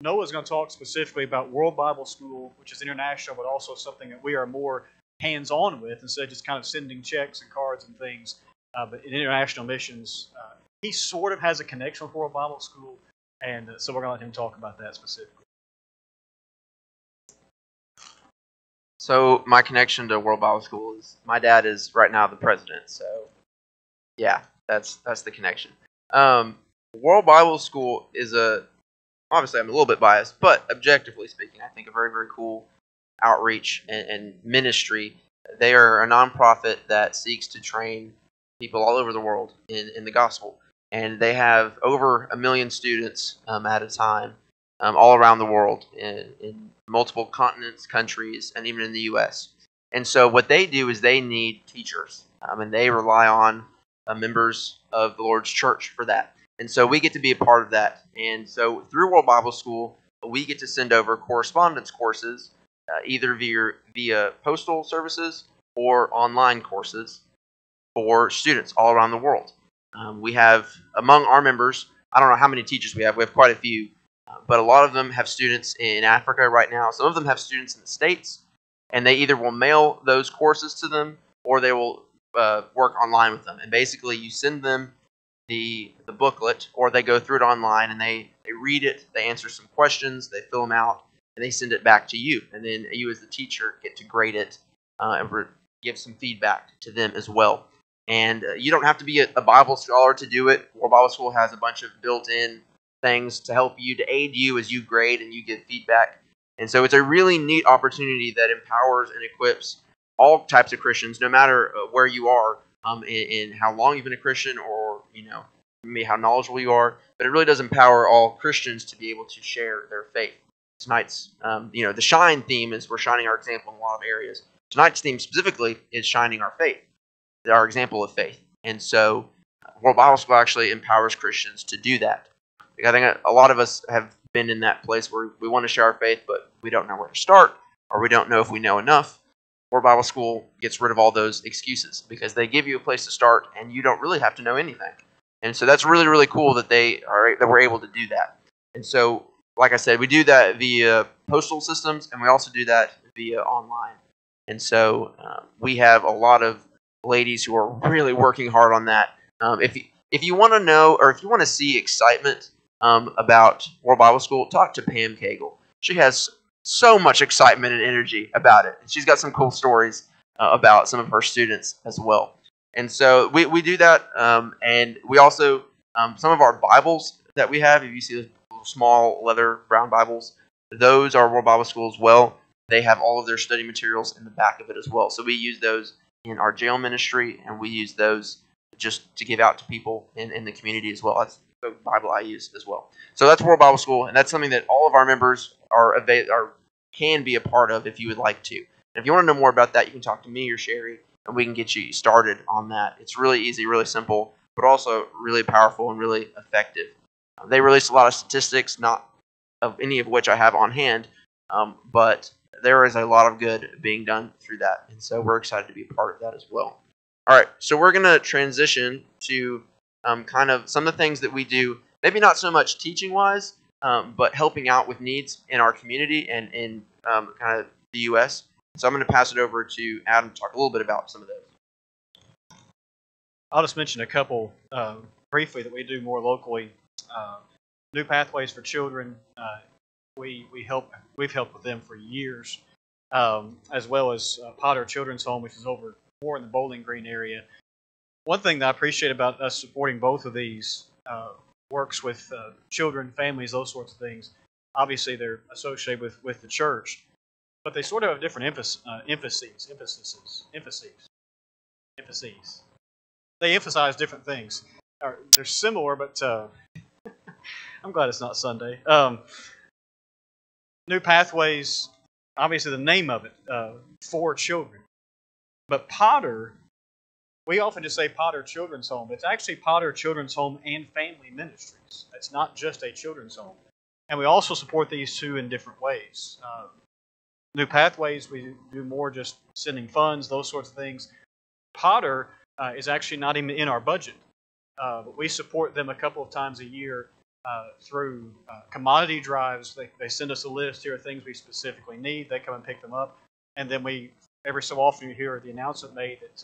Noah's going to talk specifically about World Bible School, which is international, but also something that we are more hands-on with instead of just kind of sending checks and cards and things. But in international missions, he sort of has a connection with World Bible School, and so we're going to let him talk about that specifically. So my connection to World Bible School is my dad is right now the president. So yeah, that's the connection. World Bible School is obviously I'm a little bit biased, but objectively speaking, I think a very, very cool outreach and ministry. They are a nonprofit that seeks to train people all over the world in the gospel. And they have over 1 million students at a time all around the world in multiple continents, countries, and even in the U.S. And so what they do is they need teachers, and they rely on members of the Lord's church for that. And so we get to be a part of that. And so through World Bible School, we get to send over correspondence courses, either via postal services or online courses for students all around the world. We have, among our members, I don't know how many teachers we have quite a few, but a lot of them have students in Africa right now. Some of them have students in the States, and they either will mail those courses to them or they will work online with them. And basically you send them the booklet, or they go through it online and they read it, they answer some questions, they fill them out, and they send it back to you. And then you as the teacher get to grade it and give some feedback to them as well. And you don't have to be a Bible scholar to do it. World Bible School has a bunch of built-in things to help you, to aid you as you grade and you give feedback. And so it's a really neat opportunity that empowers and equips all types of Christians, no matter where you are, in how long you've been a Christian, or maybe how knowledgeable you are. But it really does empower all Christians to be able to share their faith. Tonight's, the shine theme is we're shining our example in a lot of areas. Tonight's theme specifically is shining our faith, our example of faith. And so World Bible School actually empowers Christians to do that. I think a lot of us have been in that place where we want to share our faith, but we don't know where to start, or we don't know if we know enough. World Bible School gets rid of all those excuses because they give you a place to start, and you don't really have to know anything. And so that's really, really cool that we're able to do that. And so like I said, we do that via postal systems, and we also do that via online. And so we have a lot of ladies who are really working hard on that. If you want to know, or if you want to see excitement about World Bible School, talk to Pam Cagle. She has so much excitement and energy about it. And she's got some cool stories about some of her students as well. And so we do that, and we also some of our Bibles that we have. If you see those little small leather brown Bibles, those are World Bible School as well. They have all of their study materials in the back of it as well. So we use those in our jail ministry, and we use those just to give out to people in the community as well. That's the Bible I use as well. So that's World Bible School, and that's something that all of our members can be a part of if you would like to. And if you want to know more about that, you can talk to me or Sherry, and we can get you started on that. It's really easy, really simple, but also really powerful and really effective. They release a lot of statistics, not of any of which I have on hand, but there is a lot of good being done through that, and so we're excited to be a part of that as well. All right, so we're going to transition to kind of some of the things that we do, maybe not so much teaching-wise, but helping out with needs in our community and in kind of the U.S. So I'm going to pass it over to Adam to talk a little bit about some of those. I'll just mention a couple briefly that we do more locally. New Pathways for Children. We've helped with them for years, as well as Potter Children's Home, which is over more in the Bowling Green area. One thing that I appreciate about us supporting both of these works with children, families, those sorts of things. Obviously, they're associated with the church, but they sort of have different emphases. They emphasize different things. They're similar, but I'm glad it's not Sunday. New Pathways, obviously the name of it, for children. But Potter, we often just say Potter Children's Home. It's actually Potter Children's Home and Family Ministries. It's not just a children's home. And we also support these two in different ways. New Pathways, we do more just sending funds, those sorts of things. Potter is actually not even in our budget. But we support them a couple of times a year through commodity drives. They send us a list. Here are things we specifically need. They come and pick them up. And then we, every so often, you hear the announcement made that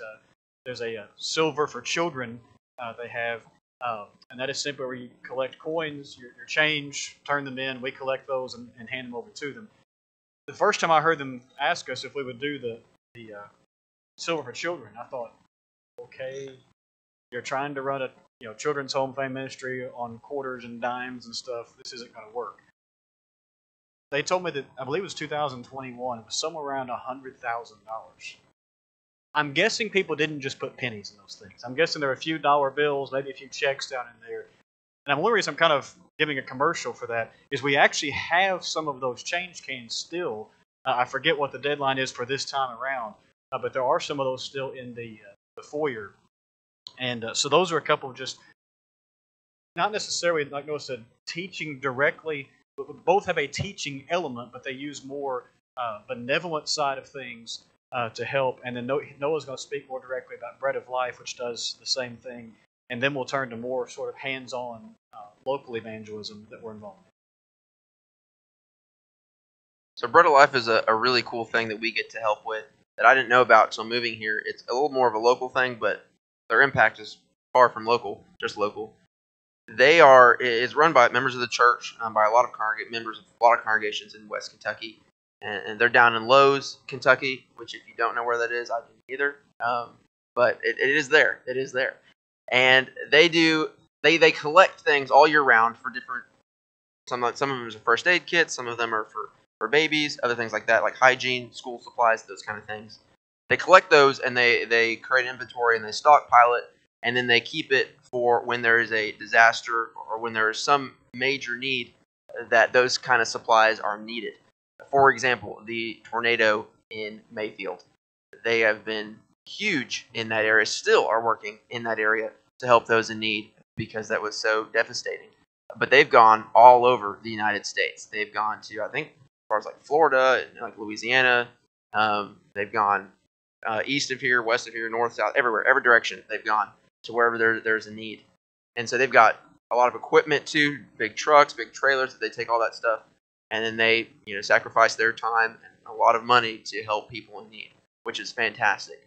there's a Silver for Children they have. And that is simply where you collect coins, your change, turn them in. We collect those and hand them over to them. The first time I heard them ask us if we would do the Silver for Children, I thought, okay, you're trying to run a children's home family ministry on quarters and dimes and stuff. This isn't going to work. They told me that, I believe it was 2021, it was somewhere around $100,000. I'm guessing people didn't just put pennies in those things. I'm guessing there are a few dollar bills, maybe a few checks down in there. And the only reason I'm kind of giving a commercial for that is we actually have some of those change cans still. I forget what the deadline is for this time around, but there are some of those still in the foyer. And so those are a couple of just, not necessarily, like Noah said, teaching directly. Both have a teaching element, but they use more benevolent side of things to help. And then Noah's going to speak more directly about Bread of Life, which does the same thing. And then we'll turn to more sort of hands-on local evangelism that we're involved in. So Bread of Life is a really cool thing that we get to help with that I didn't know about until moving here. It's a little more of a local thing, but their impact is far from local, just local. It's run by members of the church, by a lot of members of a lot of congregations in West Kentucky, and they're down in Lowe's, Kentucky, which if you don't know where that is, I didn't either. But it is there. It is there, and they collect things all year round for different. Some of them are first aid kits. Some of them are for babies, other things like that, like hygiene, school supplies, those kind of things. They collect those and they create inventory and they stockpile it, and then they keep it for when there is a disaster or when there is some major need that those kind of supplies are needed. For example, the tornado in Mayfield. They have been huge in that area, still are working in that area to help those in need because that was so devastating. But they've gone all over the United States. They've gone to, I think, as far as like Florida and like Louisiana. They've gone east of here, west of here, north, south, everywhere, every direction they've gone to wherever there's a need. And so they've got a lot of equipment too, big trucks, big trailers that they take all that stuff, and then they sacrifice their time and a lot of money to help people in need, which is fantastic.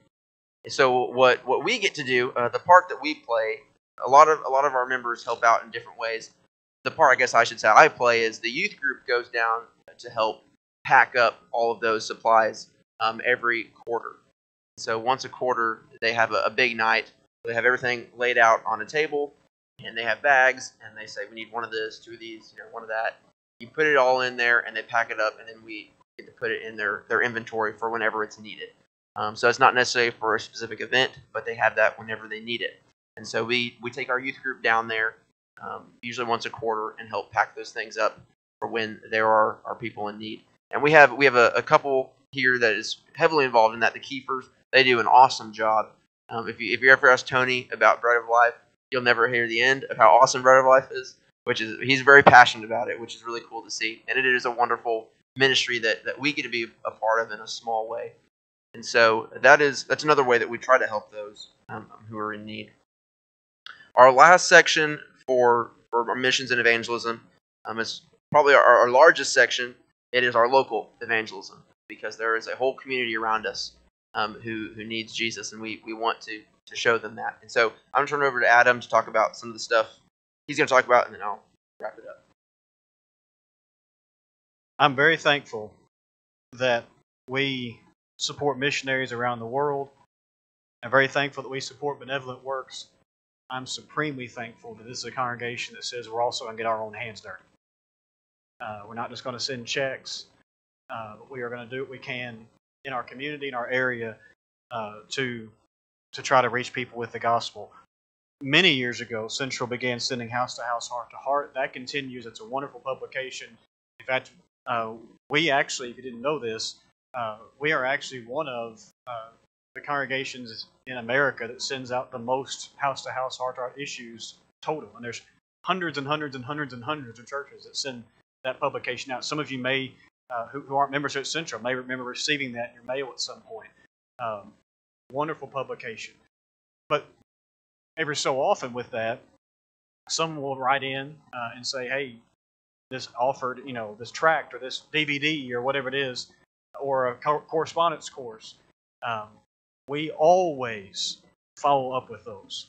And so what we get to do, the part that we play, a lot of our members help out in different ways. The part I guess I should say I play is the youth group goes down to help pack up all of those supplies every quarter. So once a quarter, they have a big night. They have everything laid out on a table, and they have bags, and they say, we need one of this, two of these, one of that. You put it all in there, and they pack it up, and then we get to put it in their inventory for whenever it's needed. So it's not necessarily for a specific event, but they have that whenever they need it. And so we take our youth group down there, usually once a quarter, and help pack those things up for when there are people in need. And we have a couple here that is heavily involved in that, the Keepers. They do an awesome job. If you ever ask Tony about Bread of Life, you'll never hear the end of how awesome Bread of Life is, he's very passionate about it, which is really cool to see. And it is a wonderful ministry that we get to be a part of in a small way. And so that's another way that we try to help those who are in need. Our last section for our missions and evangelism is probably our largest section. It is our local evangelism, because there is a whole community around us who needs Jesus, and we want to show them that. And so I'm going to turn it over to Adam to talk about some of the stuff he's going to talk about, and then I'll wrap it up. I'm very thankful that we support missionaries around the world. I'm very thankful that we support benevolent works. I'm supremely thankful that this is a congregation that says we're also going to get our own hands dirty. We're not just going to send checks, but we are going to do what we can in our community, in our area, to try to reach people with the gospel. Many years ago, Central began sending house to house, heart to heart. That continues. It's a wonderful publication. In fact, we actually, if you didn't know this, we are actually one of the congregations in America that sends out the most house to house, heart to heart issues total. And there's hundreds and hundreds and hundreds and hundreds of churches that send that publication out. Some of you may, who aren't members at Central, may remember receiving that in your mail at some point. Wonderful publication. But every so often with that, someone will write in and say, hey, this offered, this tract or this DVD or whatever it is, or a correspondence course. We always follow up with those.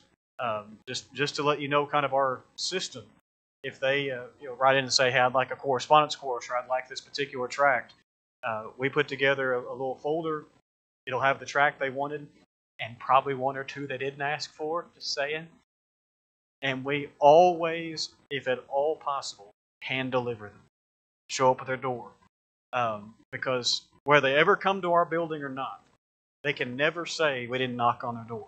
Just to let you know kind of our system. If they write in and say, hey, I'd like a correspondence course, or I'd like this particular tract, we put together a little folder. It'll have the tract they wanted, and probably one or two they didn't ask for, just saying. And we always, if at all possible, hand deliver them. Show up at their door. Because whether they ever come to our building or not, they can never say we didn't knock on their door.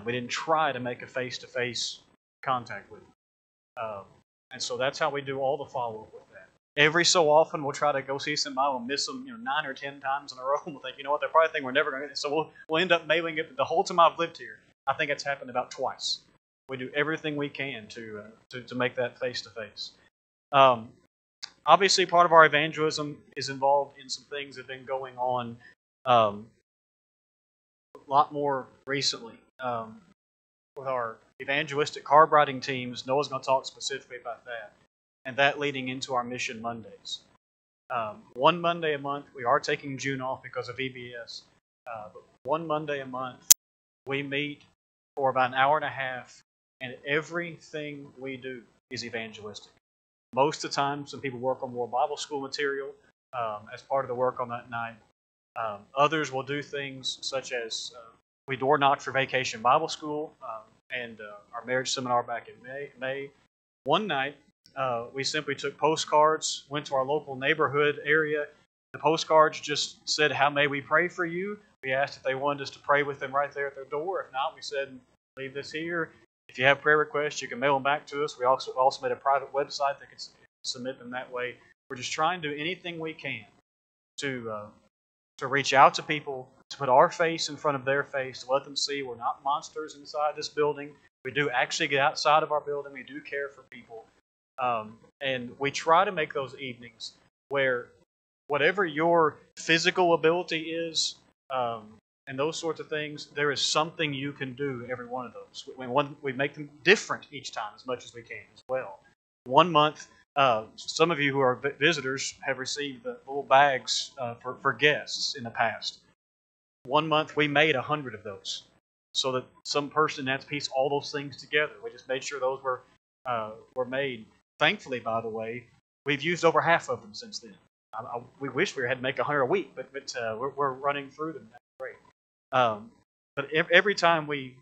We didn't try to make a face-to-face contact with them. And so that's how we do all the follow-up with that. Every so often, we'll try to go see somebody. We'll miss them 9 or 10 times in a row. We'll think, what, they'll probably think we're never going to get it. So we'll end up mailing it. The whole time I've lived here, I think it's happened about twice. We do everything we can to make that face-to-face. Obviously, part of our evangelism is involved in some things that have been going on a lot more recently. With our evangelistic card writing teams, Noah's going to talk specifically about that, and that leading into our Mission Mondays. One Monday a month, we are taking June off because of VBS, but one Monday a month, we meet for about an hour and a half, and everything we do is evangelistic. Most of the time, some people work on more Bible school material as part of the work on that night. Others will do things such as we door knocked for Vacation Bible School and our marriage seminar back in May. One night, we simply took postcards, went to our local neighborhood area. The postcards just said, how may we pray for you? We asked if they wanted us to pray with them right there at their door. If not, we said, leave this here. If you have prayer requests, you can mail them back to us. We also made a private website that can submit them that way. We're just trying to do anything we can to reach out to people, to put our face in front of their face, to let them see we're not monsters inside this building. We do actually get outside of our building. We do care for people. And we try to make those evenings where whatever your physical ability is, and and those sorts of things, there is something you can do every one of those. We make them different each time as much as we can as well. 1 month, some of you who are visitors have received the little bags for guests in the past. 1 month, we made 100 of those so that some person had to piece all those things together. We just made sure those were made. Thankfully, by the way, we've used over half of them since then. We wish we had to make 100 a week, but we're running through them. That's great. But every time we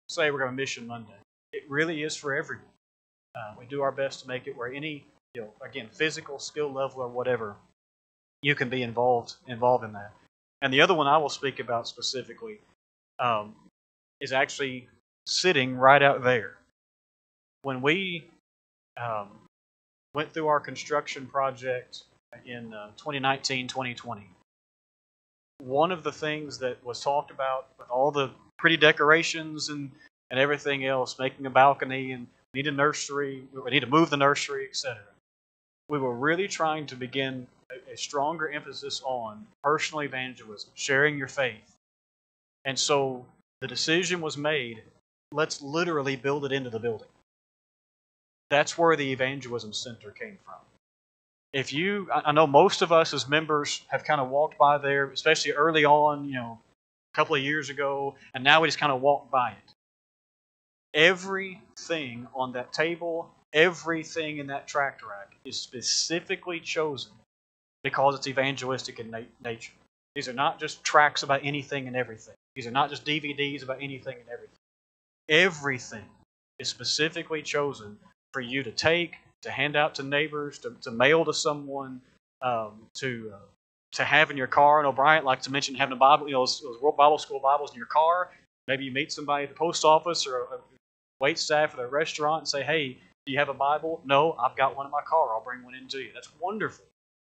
say we're going to Mission Monday, it really is for everyone. We do our best to make it where any, again, physical skill level or whatever, you can be involved in that. And the other one I will speak about specifically is actually sitting right out there. When we went through our construction project in 2019, 2020, one of the things that was talked about with all the pretty decorations and everything else, making a balcony and we need a nursery, we need to move the nursery, etc. We were really trying to begin a stronger emphasis on personal evangelism, sharing your faith. And so the decision was made, let's literally build it into the building. That's where the Evangelism Center came from. I know most of us as members have kind of walked by there, especially early on, a couple of years ago, and now we just kind of walk by it. Everything on that table, everything in that tract rack is specifically chosen because it's evangelistic in nature. These are not just tracts about anything and everything. These are not just DVDs about anything and everything. Everything is specifically chosen for you to take, to hand out to neighbors, to mail to someone, to have in your car. I know Bryant likes to mention having a Bible, those World Bible School Bibles in your car. Maybe you meet somebody at the post office or a wait staff at a restaurant and say, hey, do you have a Bible? No, I've got one in my car. I'll bring one in to you. That's wonderful.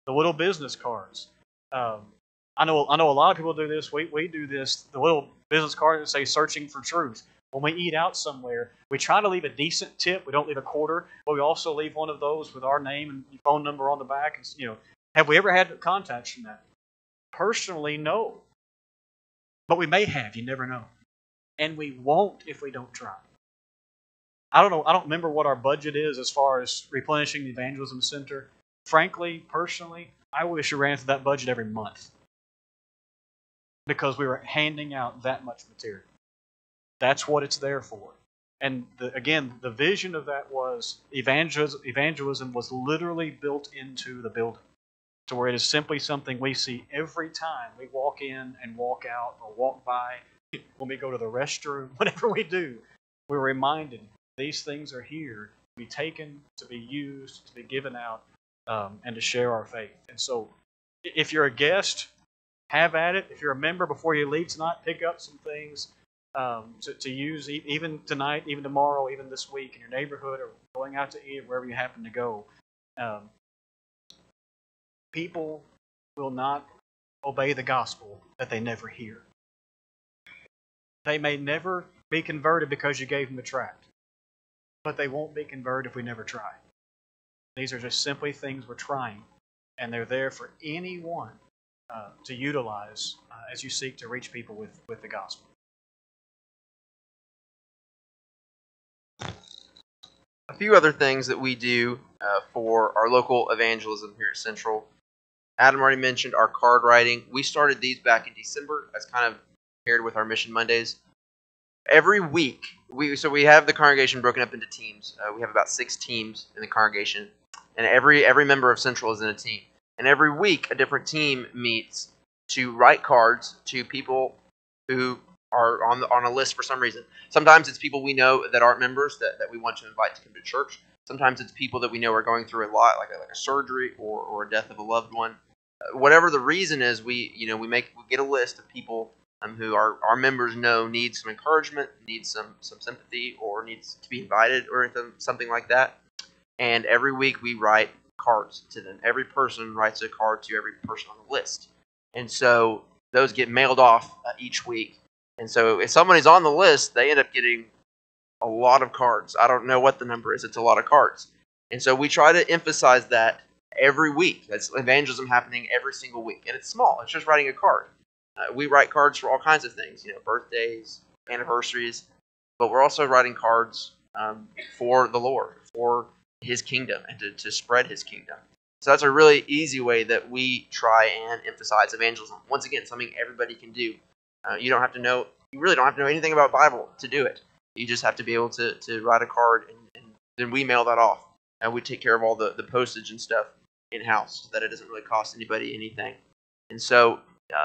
The little business cards. I know a lot of people do this. We do this. The little business card that say "Searching for Truth." When we eat out somewhere, we try to leave a decent tip. We don't leave a quarter, but we also leave one of those with our name and phone number on the back. And, have we ever had contacts from that? Personally, no. But we may have. You never know. And we won't if we don't try. I don't know. I don't remember what our budget is as far as replenishing the Evangelism Center. Frankly, personally, I wish we ran through that budget every month because we were handing out that much material. That's what it's there for. And again, the vision of that was evangelism was literally built into the building to where it is simply something we see every time we walk in and walk out or walk by, when we go to the restroom, whatever we do, we're reminded these things are here to be taken, to be used, to be given out, and to share our faith. And so if you're a guest, have at it. If you're a member, before you leave tonight, pick up some things to use even tonight, even tomorrow, even this week in your neighborhood or going out to eat or wherever you happen to go. People will not obey the gospel that they never hear. They may never be converted because you gave them a tract, but they won't be converted if we never try. These are just simply things we're trying, and they're there for anyone to utilize as you seek to reach people with the gospel. A few other things that we do for our local evangelism here at Central. Adam already mentioned our card writing. We started these back in December as kind of paired with our Mission Mondays. Every week, we have the congregation broken up into teams. We have about 6 teams in the congregation, and every member of Central is in a team. And every week, a different team meets to write cards to people who are on a list for some reason. Sometimes it's people we know that aren't members that we want to invite to come to church. Sometimes it's people that we know are going through a lot, like a surgery or a death of a loved one. Whatever the reason is, we get a list of people who our members know need some encouragement, need some sympathy, or needs to be invited, or something like that. And every week we write cards to them. Every person writes a card to every person on the list, and so those get mailed off each week. And so if somebody's on the list, they end up getting a lot of cards. I don't know what the number is. It's a lot of cards. And so we try to emphasize that every week. That's evangelism happening every single week. And it's small. It's just writing a card. We write cards for all kinds of things, birthdays, anniversaries, but we're also writing cards for the Lord, for His kingdom, and to spread His kingdom. So that's a really easy way that we try and emphasize evangelism. Once again, something everybody can do. You really don't have to know anything about Bible to do it. You just have to be able to write a card, and then we mail that off. And we take care of all the postage and stuff in-house so that it doesn't really cost anybody anything. And so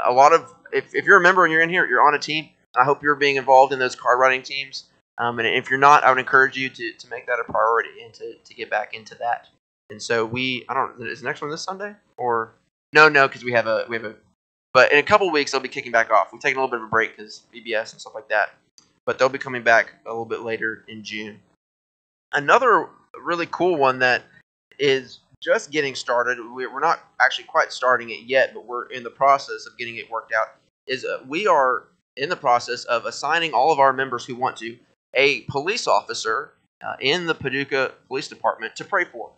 a lot of, if you're a member and you're in here, you're on a team, I hope you're being involved in those card writing teams. And if you're not, I would encourage you to make that a priority and to get back into that. And so is the next one this Sunday? Or no, because we have a, but in a couple of weeks they'll be kicking back off. We've taken a little bit of a break because VBS and stuff like that. But they'll be coming back a little bit later in June. Another really cool one that is just getting started, we're not actually quite starting it yet, but we're in the process of getting it worked out, is we are in the process of assigning all of our members who want to a police officer in the Paducah Police Department to pray for.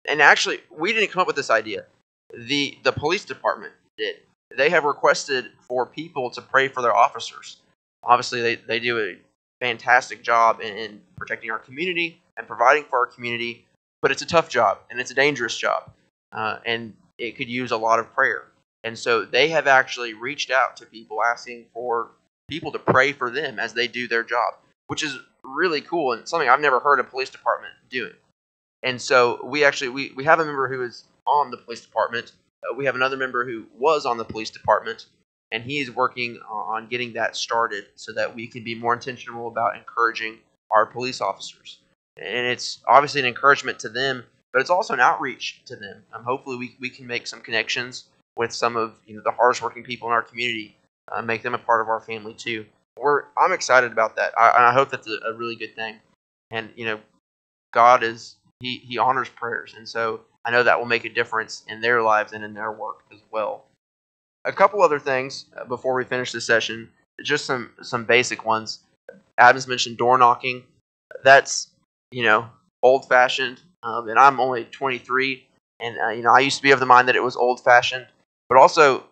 And actually, we didn't come up with this idea. The police department did. They have requested for people to pray for their officers. Obviously, they do a fantastic job in protecting our community and providing for our community, but it's a tough job and it's a dangerous job, and it could use a lot of prayer. And so they have actually reached out to people asking for people to pray for them as they do their job, which is really cool and something I've never heard a police department doing. And so we have a member who is on the police department. We have another member who was on the police department, and he is working on getting that started so that we can be more intentional about encouraging our police officers. And it's obviously an encouragement to them, but it's also an outreach to them. Hopefully we can make some connections with some of the hardest working people in our community, make them a part of our family too. I'm excited about that. I hope that's a really good thing. And God is he honors prayers, and so I know that will make a difference in their lives and in their work as well. A couple other things before we finish this session, just some basic ones. Adam's mentioned door knocking. That's old-fashioned, and I'm only 23, and I used to be of the mind that it was old-fashioned. But also,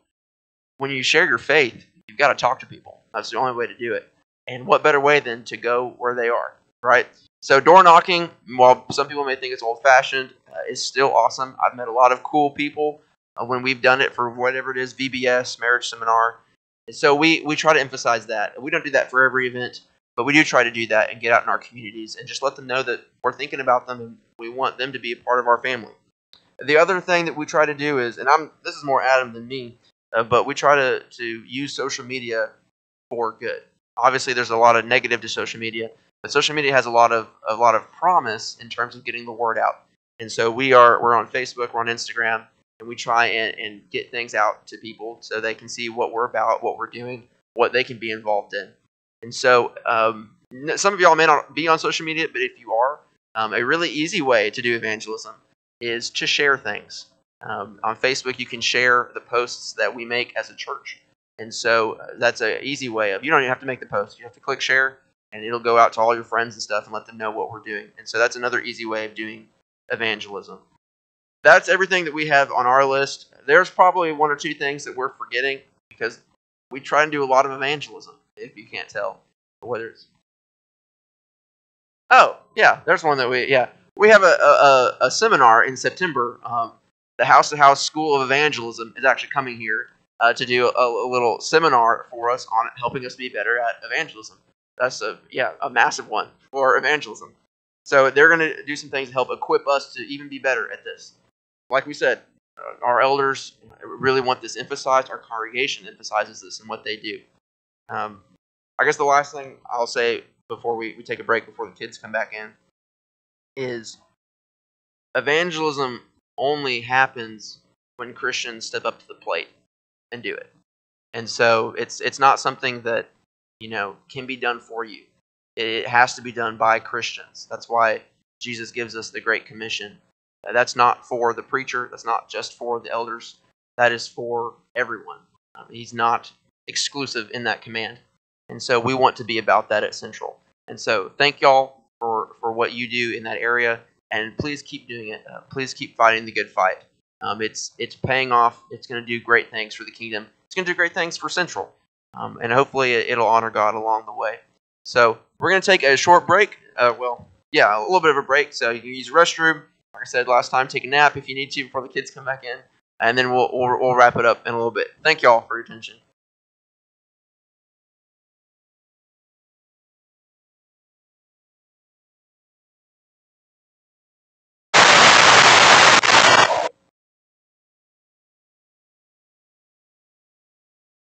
when you share your faith, you've got to talk to people. That's the only way to do it. And what better way than to go where they are, right? So door knocking, while some people may think it's old-fashioned, is still awesome. I've met a lot of cool people when we've done it for whatever it is, VBS, marriage seminar. And so we try to emphasize that. We don't do that for every event, but we do try to do that and get out in our communities and just let them know that we're thinking about them and we want them to be a part of our family. The other thing that we try to do is, and this is more Adam than me, but we try to use social media for good. Obviously, there's a lot of negative to social media, but social media has a lot of promise in terms of getting the word out. And so we're on Facebook, we're on Instagram, and we try and get things out to people so they can see what we're about, what we're doing, what they can be involved in. And so some of y'all may not be on social media, but if you are, a really easy way to do evangelism is to share things. On Facebook, you can share the posts that we make as a church. And so that's an easy way of, you don't even have to make the post. You have to click share, and it'll go out to all your friends and stuff and let them know what we're doing. And so that's another easy way of doing evangelism. That's everything that we have on our list. There's probably one or two things that we're forgetting because we try and do a lot of evangelism, if you can't tell. Whether it's there's one that we have a seminar in September. The House to House School of Evangelism is actually coming here to do a little seminar for us on helping us be better at evangelism. That's a massive one for evangelism. So they're going to do some things to help equip us to even be better at this. Like we said, our elders really want this emphasized. Our congregation emphasizes this in what they do. I guess the last thing I'll say before we take a break, before the kids come back in, is evangelism only happens when Christians step up to the plate and do it. And so it's not something that can be done for you. It has to be done by Christians. That's why Jesus gives us the Great Commission. That's not for the preacher. That's not just for the elders. That is for everyone. He's not exclusive in that command. And so we want to be about that at Central. And so thank y'all for what you do in that area. And please keep doing it. Please keep fighting the good fight. It's paying off. It's going to do great things for the kingdom. it's going to do great things for Central. And hopefully it'll honor God along the way. So we're going to take a short break. A little bit of a break. So you can use the restroom. Like I said last time, take a nap if you need to before the kids come back in. And then we'll wrap it up in a little bit. Thank you all for your attention.